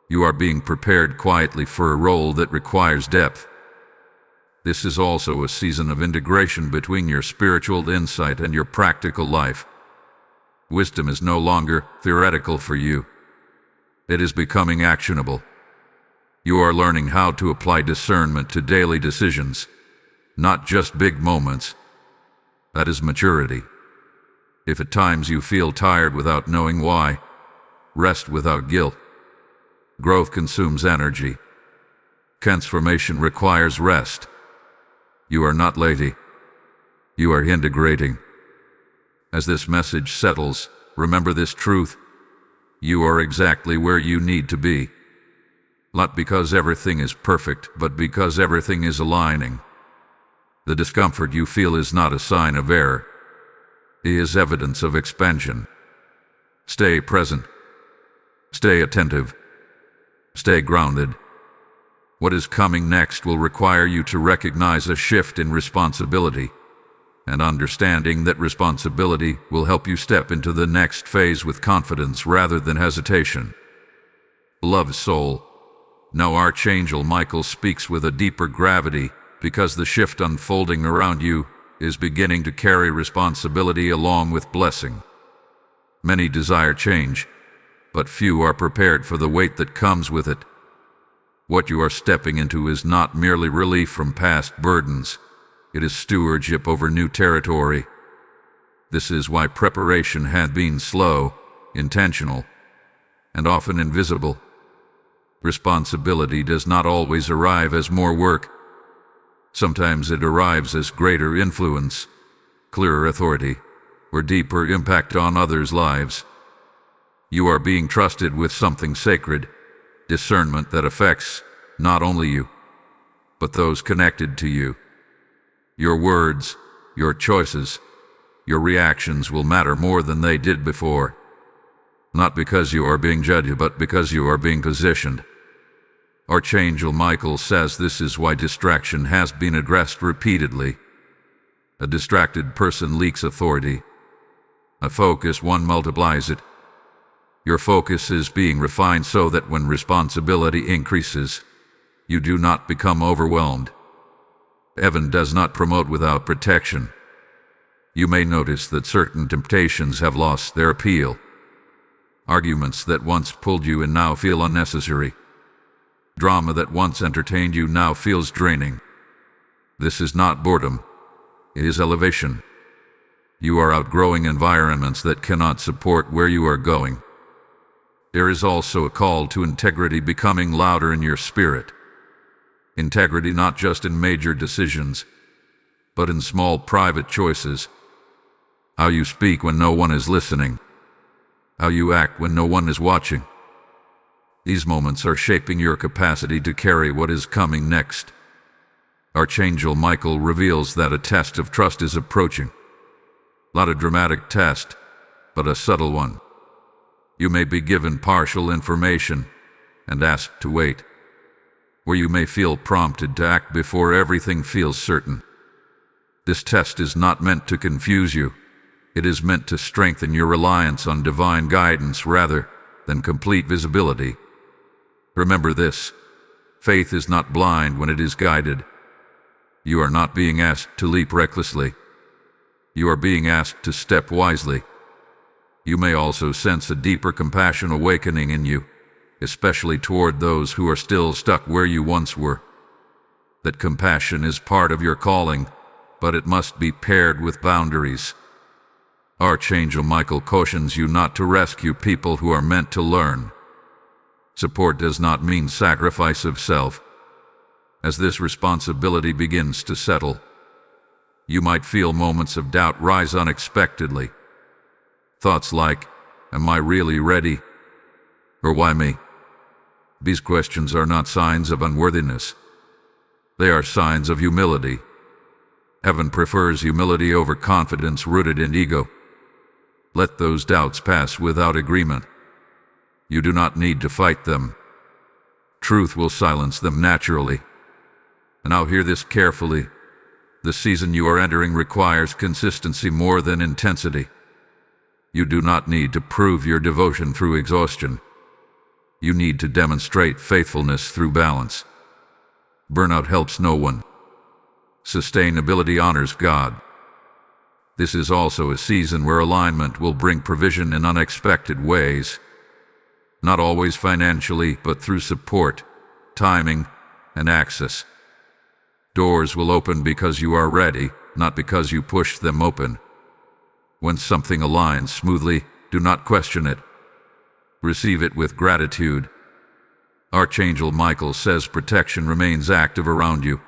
You are being prepared quietly for a role that requires depth. This is also a season of integration between your spiritual insight and your practical life. Wisdom is no longer theoretical for you. It is becoming actionable. You are learning how to apply discernment to daily decisions, not just big moments. That is maturity. If at times you feel tired without knowing why, rest without guilt. Growth consumes energy. Transformation requires rest. You are not lazy. You are integrating. As this message settles, remember this truth. You are exactly where you need to be. Not because everything is perfect, but because everything is aligning. The discomfort you feel is not a sign of error. It is evidence of expansion. Stay present. Stay attentive. Stay grounded. What is coming next will require you to recognize a shift in responsibility, and understanding that responsibility will help you step into the next phase with confidence rather than hesitation. Beloved soul, now Archangel Michael speaks with a deeper gravity because the shift unfolding around you is beginning to carry responsibility along with blessing. Many desire change, but few are prepared for the weight that comes with it. What you are stepping into is not merely relief from past burdens. It is stewardship over new territory. This is why preparation has been slow, intentional, and often invisible. Responsibility does not always arrive as more work. Sometimes it arrives as greater influence, clearer authority, or deeper impact on others' lives. You are being trusted with something sacred, discernment that affects not only you, but those connected to you. Your words, your choices, your reactions will matter more than they did before. Not because you are being judged, but because you are being positioned. Archangel Michael says this is why distraction has been addressed repeatedly. A distracted person leaks authority. A focused one multiplies it. Your focus is being refined so that when responsibility increases, you do not become overwhelmed. Heaven does not promote without protection. You may notice that certain temptations have lost their appeal. Arguments that once pulled you in now feel unnecessary. Drama that once entertained you now feels draining. This is not boredom. It is elevation. You are outgrowing environments that cannot support where you are going. There is also a call to integrity becoming louder in your spirit. Integrity not just in major decisions, but in small private choices. How you speak when no one is listening. How you act when no one is watching. These moments are shaping your capacity to carry what is coming next. Archangel Michael reveals that a test of trust is approaching. Not a dramatic test, but a subtle one. You may be given partial information and asked to wait, or you may feel prompted to act before everything feels certain. This test is not meant to confuse you. It is meant to strengthen your reliance on divine guidance rather than complete visibility. Remember this: faith is not blind when it is guided. You are not being asked to leap recklessly. You are being asked to step wisely. You may also sense a deeper compassion awakening in you, especially toward those who are still stuck where you once were. That compassion is part of your calling, but it must be paired with boundaries. Archangel Michael cautions you not to rescue people who are meant to learn. Support does not mean sacrifice of self. As this responsibility begins to settle, you might feel moments of doubt rise unexpectedly. Thoughts like, "Am I really ready?" Or "Why me?" These questions are not signs of unworthiness. They are signs of humility. Heaven prefers humility over confidence rooted in ego. Let those doubts pass without agreement. You do not need to fight them. Truth will silence them naturally. And now hear this carefully. The season you are entering requires consistency more than intensity. You do not need to prove your devotion through exhaustion. You need to demonstrate faithfulness through balance. Burnout helps no one. Sustainability honors God. This is also a season where alignment will bring provision in unexpected ways. Not always financially, but through support, timing, and access. Doors will open because you are ready, not because you push them open. When something aligns smoothly, do not question it. Receive it with gratitude. Archangel Michael says protection remains active around you.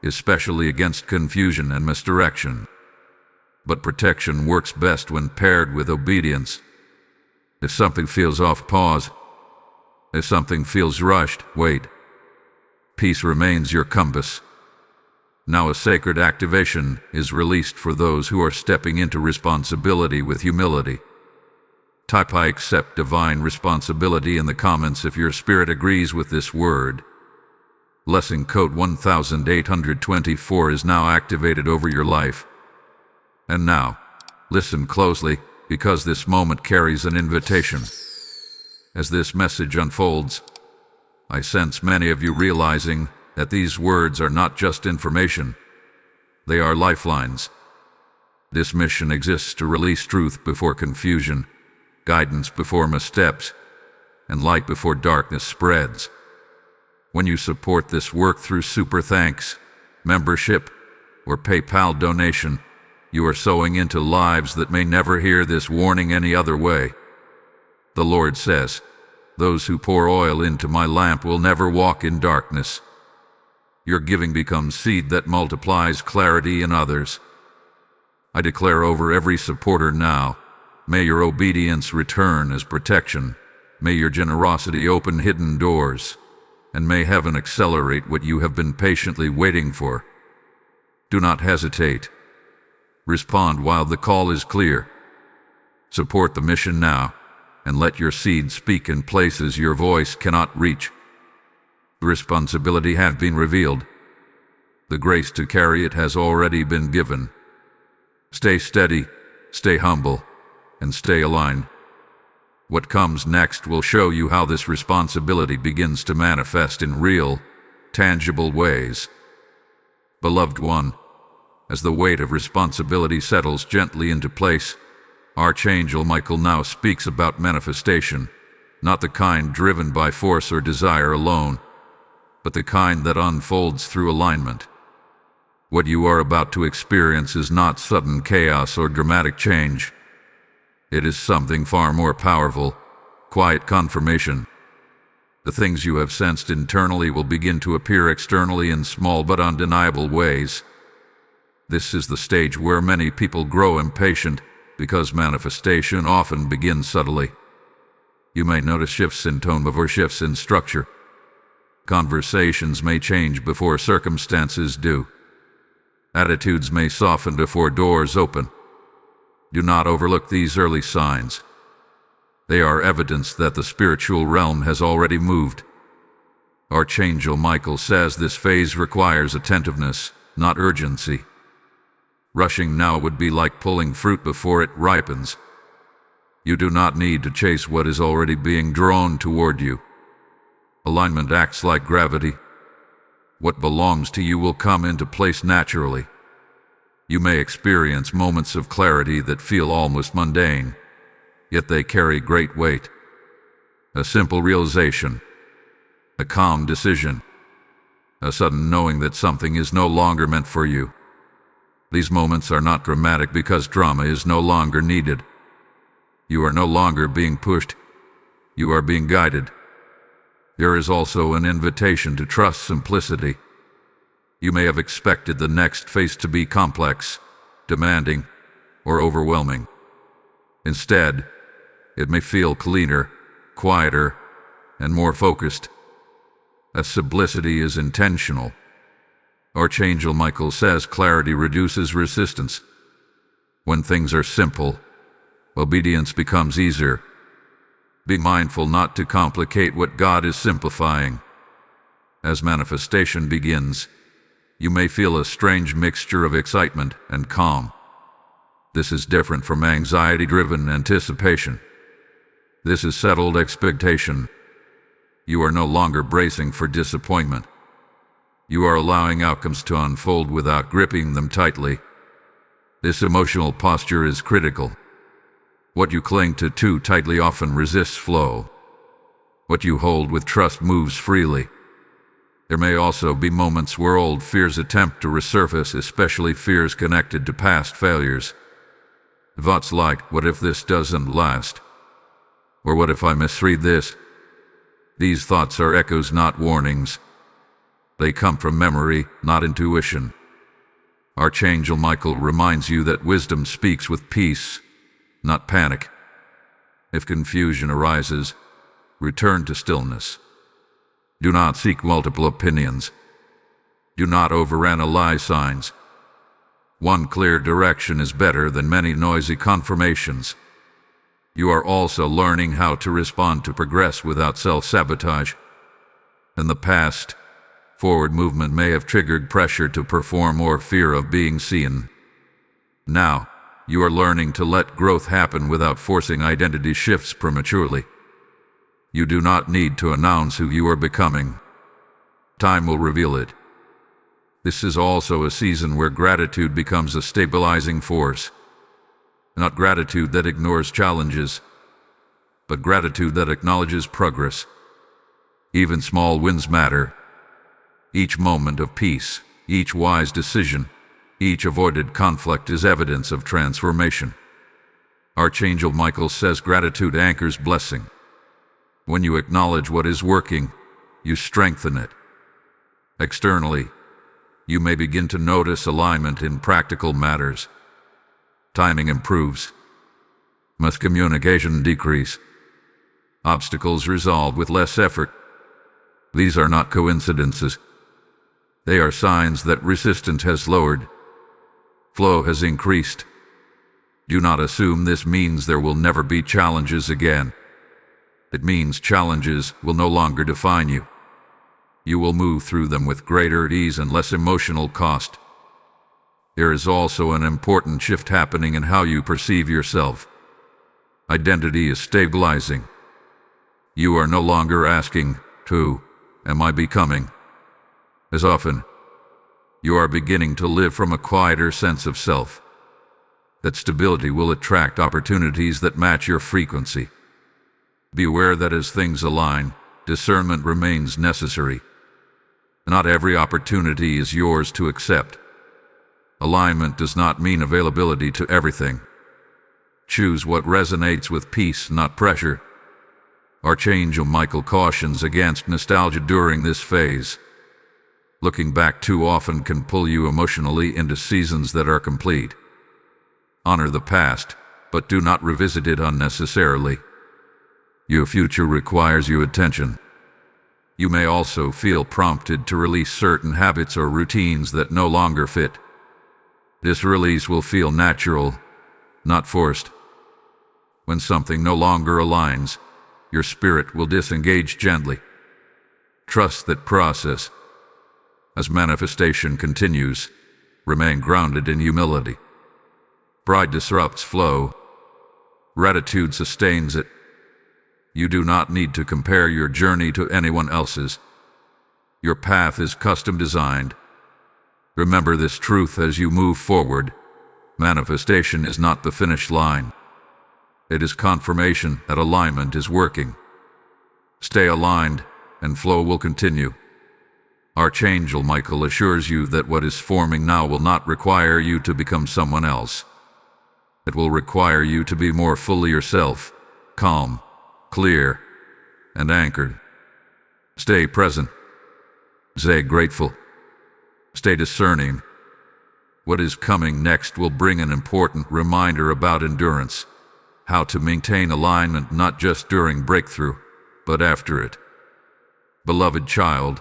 especially against confusion and misdirection. But protection works best when paired with obedience. If something feels off, pause. If something feels rushed, wait. Peace remains your compass. Now a sacred activation is released for those who are stepping into responsibility with humility. Type "I accept divine responsibility" in the comments if your spirit agrees with this word. Blessing code 1824 is now activated over your life. And now, listen closely, because this moment carries an invitation. As this message unfolds, I sense many of you realizing that these words are not just information. They are lifelines. This mission exists to release truth before confusion, guidance before missteps, and light before darkness spreads. When you support this work through super thanks, membership, or PayPal donation, you are sowing into lives that may never hear this warning any other way. The Lord says, "Those who pour oil into my lamp will never walk in darkness." Your giving becomes seed that multiplies clarity in others. I declare over every supporter now, may your obedience return as protection, may your generosity open hidden doors, and may heaven accelerate what you have been patiently waiting for. Do not hesitate. Respond while the call is clear. Support the mission now, and let your seed speak in places your voice cannot reach. The responsibility has been revealed. The grace to carry it has already been given. Stay steady, stay humble, and stay aligned. What comes next will show you how this responsibility begins to manifest in real, tangible ways. Beloved one, as the weight of responsibility settles gently into place, Archangel Michael now speaks about manifestation, not the kind driven by force or desire alone, but the kind that unfolds through alignment. What you are about to experience is not sudden chaos or dramatic change. It is something far more powerful, quiet confirmation. The things you have sensed internally will begin to appear externally in small but undeniable ways. This is the stage where many people grow impatient, because manifestation often begins subtly. You may notice shifts in tone before shifts in structure. Conversations may change before circumstances do. Attitudes may soften before doors open. Do not overlook these early signs. They are evidence that the spiritual realm has already moved. Archangel Michael says this phase requires attentiveness, not urgency. Rushing now would be like pulling fruit before it ripens. You do not need to chase what is already being drawn toward you. Alignment acts like gravity. What belongs to you will come into place naturally. You may experience moments of clarity that feel almost mundane, yet they carry great weight. A simple realization, a calm decision, a sudden knowing that something is no longer meant for you. These moments are not dramatic because drama is no longer needed. You are no longer being pushed. You are being guided. There is also an invitation to trust simplicity. You may have expected the next phase to be complex, demanding, or overwhelming. Instead, it may feel cleaner, quieter, and more focused. That simplicity is intentional. Archangel Michael says clarity reduces resistance. When things are simple, obedience becomes easier. Be mindful not to complicate what God is simplifying. As manifestation begins, you may feel a strange mixture of excitement and calm. This is different from anxiety-driven anticipation. This is settled expectation. You are no longer bracing for disappointment. You are allowing outcomes to unfold without gripping them tightly. This emotional posture is critical. What you cling to too tightly often resists flow. What you hold with trust moves freely. There may also be moments where old fears attempt to resurface, especially fears connected to past failures. Thoughts like, what if this doesn't last? Or what if I misread this? These thoughts are echoes, not warnings. They come from memory, not intuition. Archangel Michael reminds you that wisdom speaks with peace, not panic. If confusion arises, return to stillness. Do not seek multiple opinions. Do not overanalyze signs. One clear direction is better than many noisy confirmations. You are also learning how to respond to progress without self-sabotage. In the past, forward movement may have triggered pressure to perform or fear of being seen. Now, you are learning to let growth happen without forcing identity shifts prematurely. You do not need to announce who you are becoming. Time will reveal it. This is also a season where gratitude becomes a stabilizing force. Not gratitude that ignores challenges, but gratitude that acknowledges progress. Even small wins matter. Each moment of peace, each wise decision, each avoided conflict is evidence of transformation. Archangel Michael says gratitude anchors blessing. When you acknowledge what is working, you strengthen it. Externally, you may begin to notice alignment in practical matters. Timing improves. Miscommunication decrease. Obstacles resolved with less effort. These are not coincidences. They are signs that resistance has lowered. Flow has increased. Do not assume this means there will never be challenges again. It means challenges will no longer define you. You will move through them with greater ease and less emotional cost. There is also an important shift happening in how you perceive yourself. Identity is stabilizing. You are no longer asking, "Who am I becoming?" As often, you are beginning to live from a quieter sense of self. That stability will attract opportunities that match your frequency. Be aware that as things align, discernment remains necessary. Not every opportunity is yours to accept. Alignment does not mean availability to everything. Choose what resonates with peace, not pressure. Archangel Michael cautions against nostalgia during this phase. Looking back too often can pull you emotionally into seasons that are complete. Honor the past, but do not revisit it unnecessarily. Your future requires your attention. You may also feel prompted to release certain habits or routines that no longer fit. This release will feel natural, not forced. When something no longer aligns, your spirit will disengage gently. Trust that process. As manifestation continues, remain grounded in humility. Pride disrupts flow. Gratitude sustains it. You do not need to compare your journey to anyone else's. Your path is custom designed. Remember this truth as you move forward. Manifestation is not the finish line. It is confirmation that alignment is working. Stay aligned, and flow will continue. Archangel Michael assures you that what is forming now will not require you to become someone else. It will require you to be more fully yourself, calm, clear, and anchored. Stay present. Stay grateful. Stay discerning. What is coming next will bring an important reminder about endurance, how to maintain alignment not just during breakthrough, but after it. Beloved child,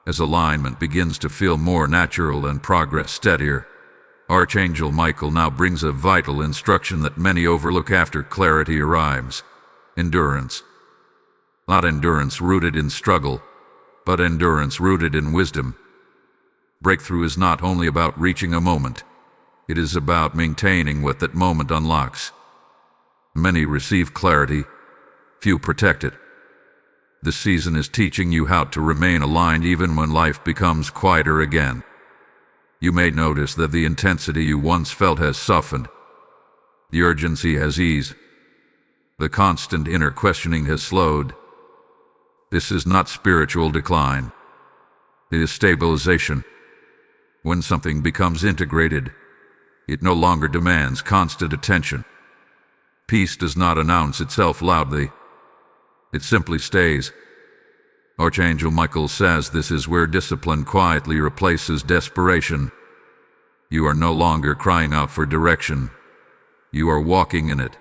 as alignment begins to feel more natural and progress steadier, Archangel Michael now brings a vital instruction that many overlook after clarity arrives: endurance. Not endurance rooted in struggle, but endurance rooted in wisdom. Breakthrough is not only about reaching a moment, it is about maintaining what that moment unlocks. Many receive clarity, few protect it. This season is teaching you how to remain aligned even when life becomes quieter again. You may notice that the intensity you once felt has softened. The urgency has eased. The constant inner questioning has slowed. This is not spiritual decline. It is stabilization. When something becomes integrated, it no longer demands constant attention. Peace does not announce itself loudly. It simply stays. Archangel Michael says this is where discipline quietly replaces desperation. You are no longer crying out for direction. You are walking in it.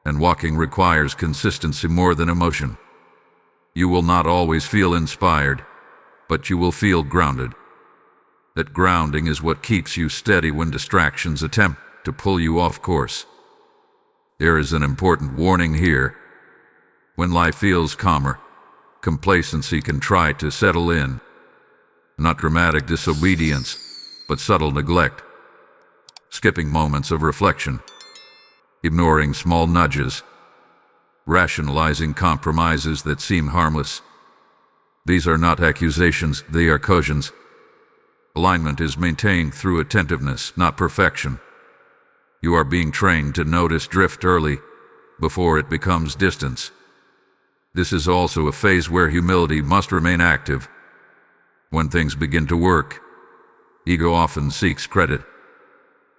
And walking requires consistency more than emotion. You will not always feel inspired, but you will feel grounded. That grounding is what keeps you steady when distractions attempt to pull you off course. There is an important warning here. When life feels calmer, complacency can try to settle in. Not dramatic disobedience, but subtle neglect. Skipping moments of reflection. Ignoring small nudges. Rationalizing compromises that seem harmless. These are not accusations, they are cautions. Alignment is maintained through attentiveness, not perfection. You are being trained to notice drift early, before it becomes distance. This is also a phase where humility must remain active. When things begin to work, ego often seeks credit.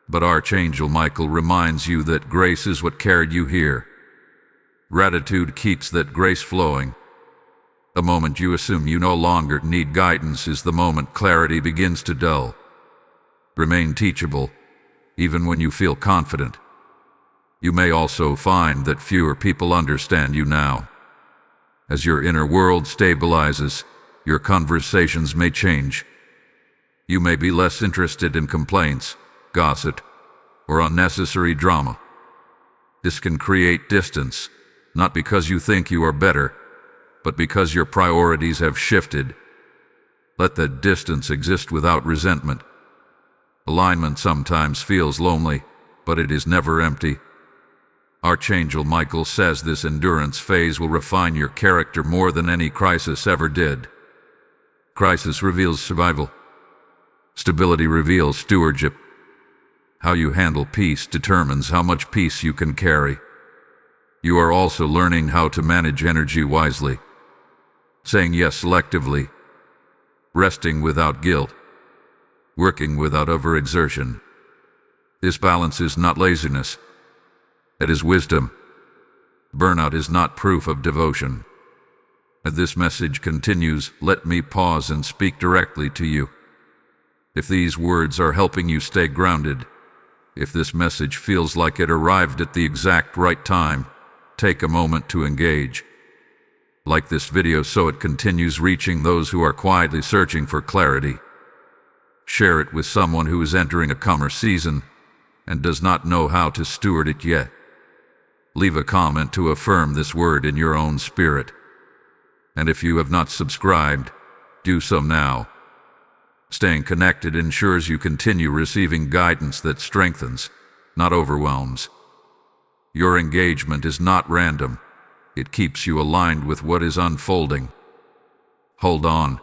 But Archangel Michael reminds you that grace is what carried you here. Gratitude keeps that grace flowing. The moment you assume you no longer need guidance is the moment clarity begins to dull. Remain teachable, even when you feel confident. You may also find that fewer people understand you now. As your inner world stabilizes, your conversations may change. You may be less interested in complaints, gossip, or unnecessary drama. This can create distance, not because you think you are better, but because your priorities have shifted. Let that distance exist without resentment. Alignment sometimes feels lonely, but it is never empty. Archangel Michael says this endurance phase will refine your character more than any crisis ever did. Crisis reveals survival. Stability reveals stewardship. How you handle peace determines how much peace you can carry. You are also learning how to manage energy wisely. Saying yes selectively. Resting without guilt. Working without overexertion. This balance is not laziness. It is wisdom. Burnout is not proof of devotion. As this message continues, let me pause and speak directly to you. If these words are helping you stay grounded, if this message feels like it arrived at the exact right time, take a moment to engage. Like this video so it continues reaching those who are quietly searching for clarity. Share it with someone who is entering a calmer season and does not know how to steward it yet. Leave a comment to affirm this word in your own spirit. And if you have not subscribed, do so now. Staying connected ensures you continue receiving guidance that strengthens, not overwhelms. Your engagement is not random. It keeps you aligned with what is unfolding. Hold on,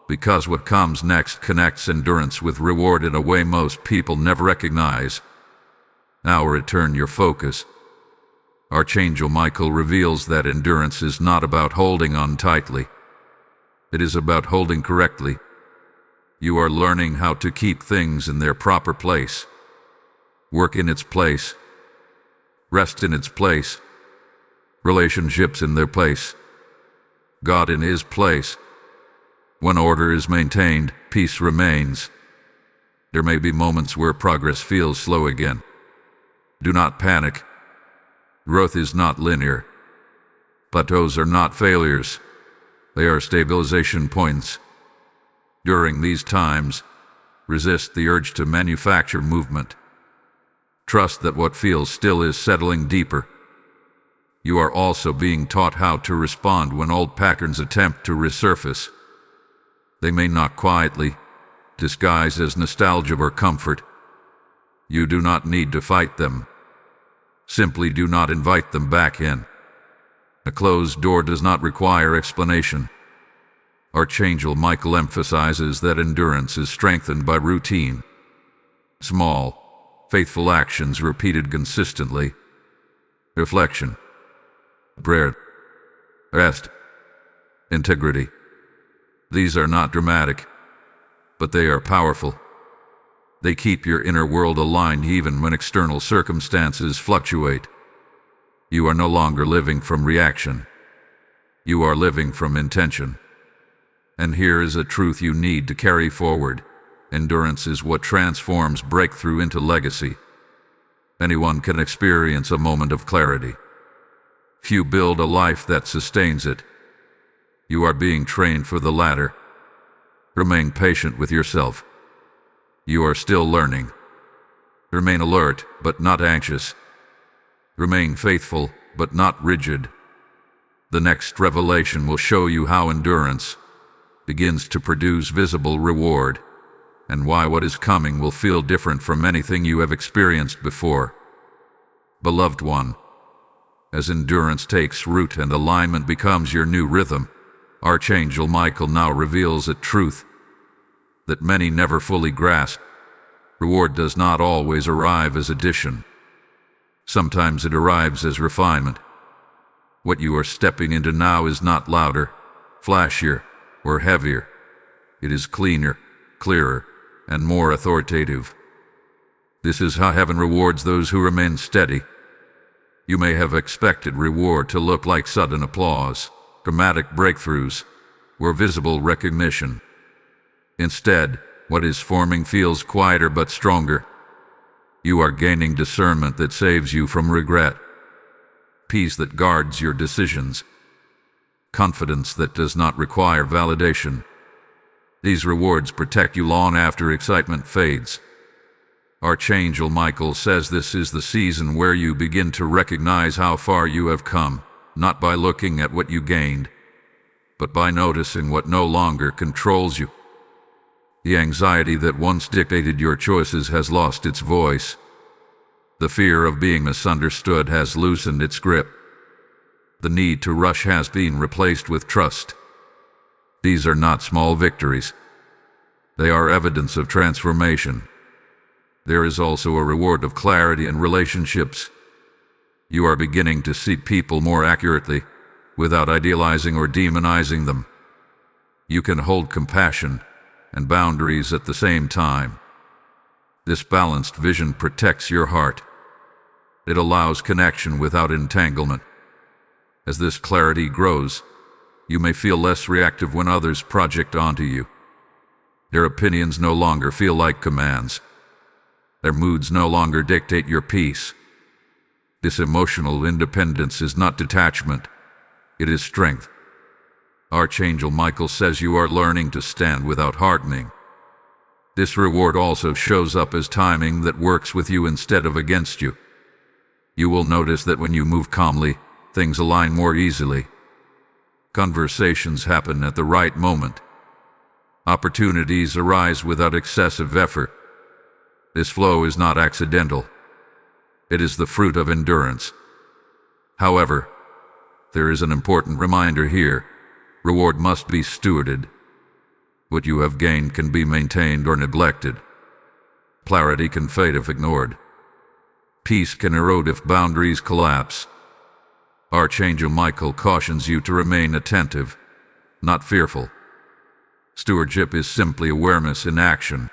because what comes next connects endurance with reward in a way most people never recognize. Now return your focus. Archangel Michael reveals that endurance is not about holding on tightly. It is about holding correctly. You are learning how to keep things in their proper place. Work in its place. Rest in its place. Relationships in their place. God in His place. When order is maintained, peace remains. There may be moments where progress feels slow again. Do not panic. Growth is not linear. Plateaus are not failures. They are stabilization points. During these times, resist the urge to manufacture movement. Trust that what feels still is settling deeper. You are also being taught how to respond when old patterns attempt to resurface. They may knock quietly, disguised as nostalgia or comfort. You do not need to fight them. Simply do not invite them back in. A closed door does not require explanation. Archangel Michael emphasizes that endurance is strengthened by routine. Small, faithful actions repeated consistently. Reflection. Prayer. Rest. Integrity. These are not dramatic, but they are powerful. They keep your inner world aligned even when external circumstances fluctuate. You are no longer living from reaction. You are living from intention. And here is a truth you need to carry forward. Endurance is what transforms breakthrough into legacy. Anyone can experience a moment of clarity. Few build a life that sustains it. You are being trained for the latter. Remain patient with yourself. You are still learning. Remain alert, but not anxious. Remain faithful, but not rigid. The next revelation will show you how endurance begins to produce visible reward, and why what is coming will feel different from anything you have experienced before. Beloved one, as endurance takes root and alignment becomes your new rhythm, Archangel Michael now reveals a truth that many never fully grasp. Reward does not always arrive as addition. Sometimes it arrives as refinement. What you are stepping into now is not louder, flashier, or heavier. It is cleaner, clearer, and more authoritative. This is how heaven rewards those who remain steady. You may have expected reward to look like sudden applause, dramatic breakthroughs, or visible recognition. Instead, what is forming feels quieter but stronger. You are gaining discernment that saves you from regret, peace that guards your decisions, confidence that does not require validation. These rewards protect you long after excitement fades. Archangel Michael says this is the season where you begin to recognize how far you have come, not by looking at what you gained, but by noticing what no longer controls you. The anxiety that once dictated your choices has lost its voice. The fear of being misunderstood has loosened its grip. The need to rush has been replaced with trust. These are not small victories. They are evidence of transformation. There is also a reward of clarity in relationships. You are beginning to see people more accurately, without idealizing or demonizing them. You can hold compassion and boundaries at the same time. This balanced vision protects your heart. It allows connection without entanglement. As this clarity grows, you may feel less reactive when others project onto you. Their opinions no longer feel like commands. Their moods no longer dictate your peace. This emotional independence is not detachment, it is strength. Archangel Michael says you are learning to stand without hardening. This reward also shows up as timing that works with you instead of against you. You will notice that when you move calmly, things align more easily. Conversations happen at the right moment. Opportunities arise without excessive effort. This flow is not accidental. It is the fruit of endurance. However, there is an important reminder here. Reward must be stewarded. What you have gained can be maintained or neglected. Clarity can fade if ignored. Peace can erode if boundaries collapse. Archangel Michael cautions you to remain attentive, not fearful. Stewardship is simply awareness in action.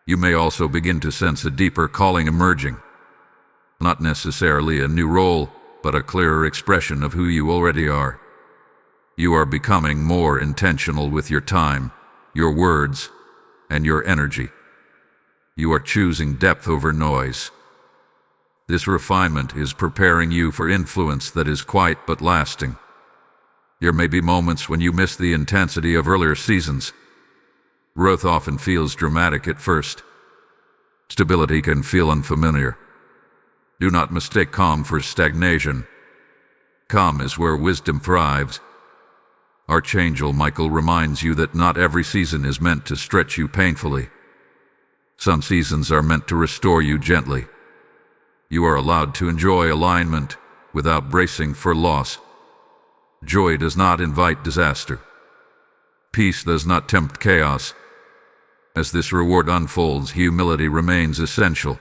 You may also begin to sense a deeper calling emerging. Not necessarily a new role, but a clearer expression of who you already are. You are becoming more intentional with your time, your words, and your energy. You are choosing depth over noise. This refinement is preparing you for influence that is quiet but lasting. There may be moments when you miss the intensity of earlier seasons. Growth often feels dramatic at first. Stability can feel unfamiliar. Do not mistake calm for stagnation. Calm is where wisdom thrives. Archangel Michael reminds you that not every season is meant to stretch you painfully. Some seasons are meant to restore you gently. You are allowed to enjoy alignment without bracing for loss. Joy does not invite disaster. Peace does not tempt chaos. As this reward unfolds, humility remains essential.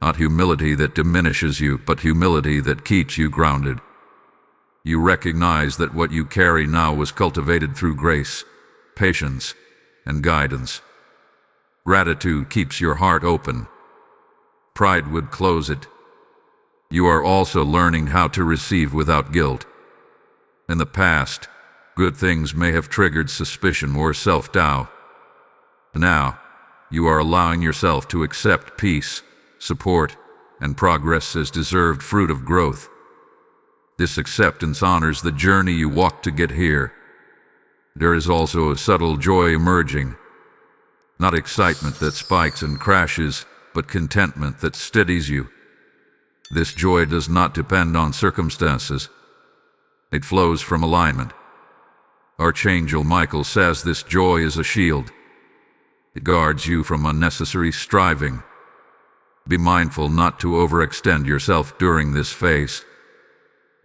Not humility that diminishes you, but humility that keeps you grounded. You recognize that what you carry now was cultivated through grace, patience, and guidance. Gratitude keeps your heart open. Pride would close it. You are also learning how to receive without guilt. In the past, good things may have triggered suspicion or self-doubt. Now, you are allowing yourself to accept peace, support, and progress as deserved fruit of growth. This acceptance honors the journey you walked to get here. There is also a subtle joy emerging. Not excitement that spikes and crashes, but contentment that steadies you. This joy does not depend on circumstances. It flows from alignment. Archangel Michael says this joy is a shield. It guards you from unnecessary striving. Be mindful not to overextend yourself during this phase.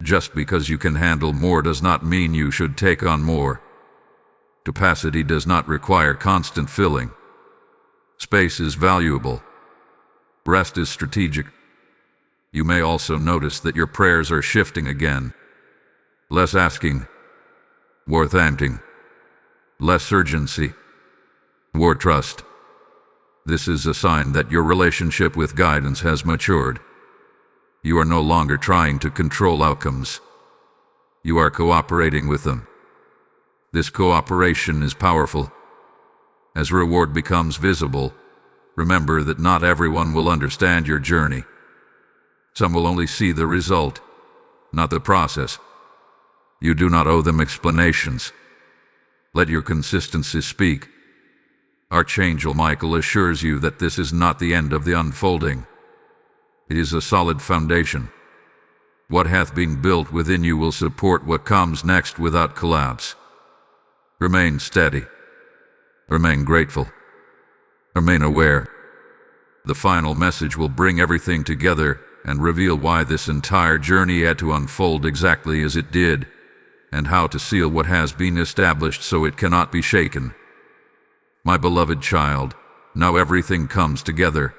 Just because you can handle more does not mean you should take on more. Capacity does not require constant filling. Space is valuable. Rest is strategic. You may also notice that your prayers are shifting again. Less asking, more thanking. Less urgency, more trust. This is a sign that your relationship with guidance has matured. You are no longer trying to control outcomes. You are cooperating with them. This cooperation is powerful. As reward becomes visible, remember that not everyone will understand your journey. Some will only see the result, not the process. You do not owe them explanations. Let your consistency speak. Archangel Michael assures you that this is not the end of the unfolding. It is a solid foundation. What hath been built within you will support what comes next without collapse. Remain steady. Remain grateful. Remain aware. The final message will bring everything together and reveal why this entire journey had to unfold exactly as it did, and how to seal what has been established so it cannot be shaken. My beloved child, now everything comes together.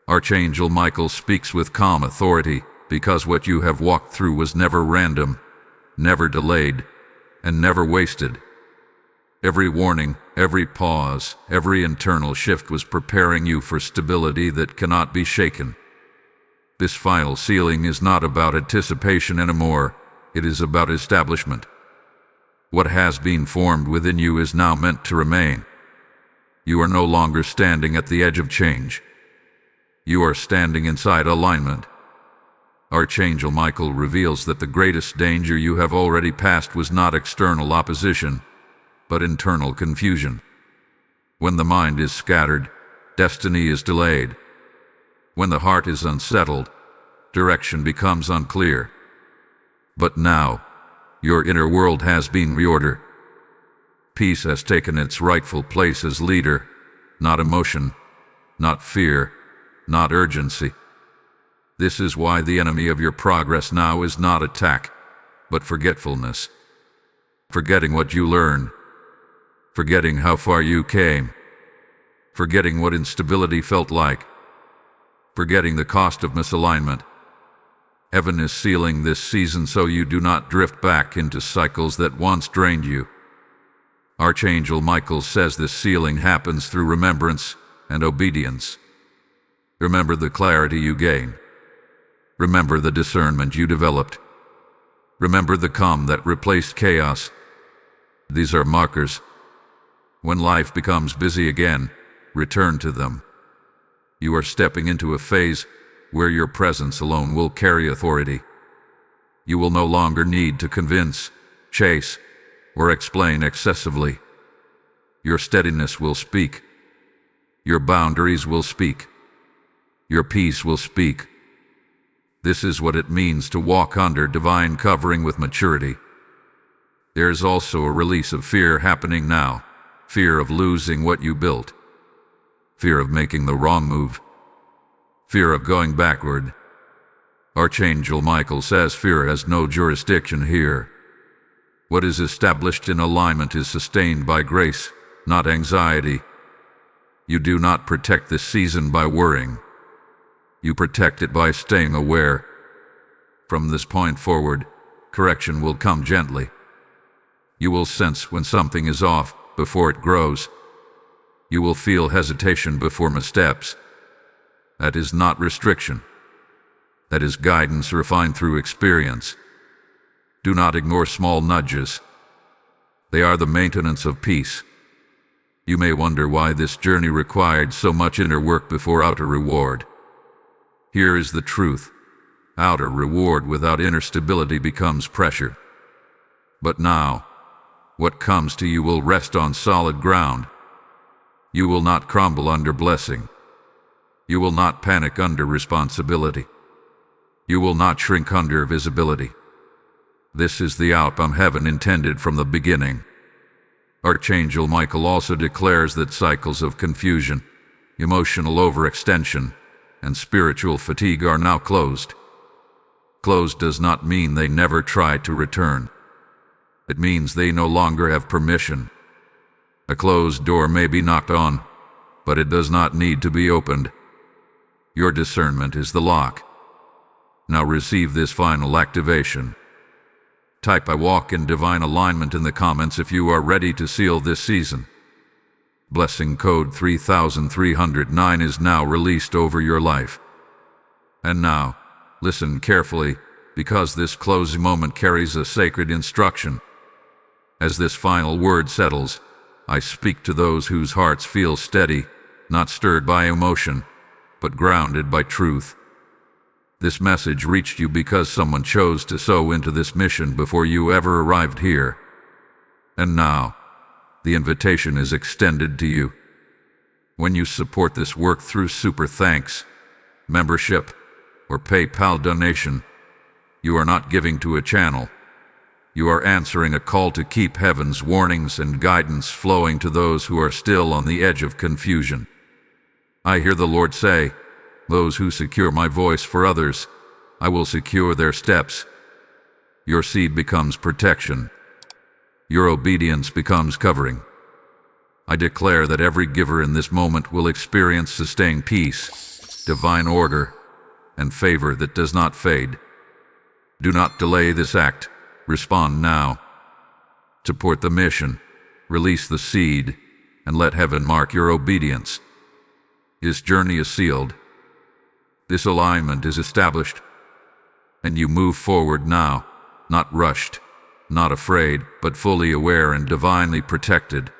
Archangel Michael speaks with calm authority, because what you have walked through was never random, never delayed, and never wasted. Every warning, every pause, every internal shift was preparing you for stability that cannot be shaken. This final sealing is not about anticipation anymore, it is about establishment. What has been formed within you is now meant to remain. You are no longer standing at the edge of change. You are standing inside alignment. Archangel Michael reveals that the greatest danger you have already passed was not external opposition, but internal confusion. When the mind is scattered, destiny is delayed. When the heart is unsettled, direction becomes unclear. But now, your inner world has been reordered. Peace has taken its rightful place as leader, not emotion, not fear, not urgency. This is why the enemy of your progress now is not attack, but forgetfulness. Forgetting what you learned, forgetting how far you came, forgetting what instability felt like, forgetting the cost of misalignment. Heaven is sealing this season so you do not drift back into cycles that once drained you. Archangel Michael says this sealing happens through remembrance and obedience. Remember the clarity you gained. Remember the discernment you developed. Remember the calm that replaced chaos. These are markers. When life becomes busy again, return to them. You are stepping into a phase where your presence alone will carry authority. You will no longer need to convince, chase, or explain excessively. Your steadiness will speak. Your boundaries will speak. Your peace will speak. This is what it means to walk under divine covering with maturity. There is also a release of fear happening now. Fear of losing what you built. Fear of making the wrong move. Fear of going backward. Archangel Michael says fear has no jurisdiction here. What is established in alignment is sustained by grace, not anxiety. You do not protect this season by worrying. You protect it by staying aware. From this point forward, correction will come gently. You will sense when something is off before it grows. You will feel hesitation before missteps. That is not restriction. That is guidance refined through experience. Do not ignore small nudges. They are the maintenance of peace. You may wonder why this journey required so much inner work before outer reward. Here is the truth. Outer reward without inner stability becomes pressure. But now, what comes to you will rest on solid ground. You will not crumble under blessing. You will not panic under responsibility. You will not shrink under visibility. This is the outcome heaven intended from the beginning. Archangel Michael also declares that cycles of confusion, emotional overextension, and spiritual fatigue are now closed. Closed does not mean they never try to return. It means they no longer have permission. A closed door may be knocked on, but it does not need to be opened. Your discernment is the lock. Now receive this final activation. Type "I walk in divine alignment" in the comments if you are ready to seal this season. Blessing code 3309 is now released over your life. And now, listen carefully, because this closing moment carries a sacred instruction. As this final word settles, I speak to those whose hearts feel steady, not stirred by emotion, but grounded by truth. This message reached you because someone chose to sow into this mission before you ever arrived here. And now, the invitation is extended to you. When you support this work through super thanks, membership, or PayPal donation, you are not giving to a channel. You are answering a call to keep heaven's warnings and guidance flowing to those who are still on the edge of confusion. I hear the Lord say, "Those who secure my voice for others, I will secure their steps." Your seed becomes protection. Your obedience becomes covering. I declare that every giver in this moment will experience sustained peace, divine order, and favor that does not fade. Do not delay this act. Respond now. Support the mission, release the seed, and let heaven mark your obedience. This journey is sealed. This alignment is established. And you move forward now, not rushed, not afraid, but fully aware and divinely protected.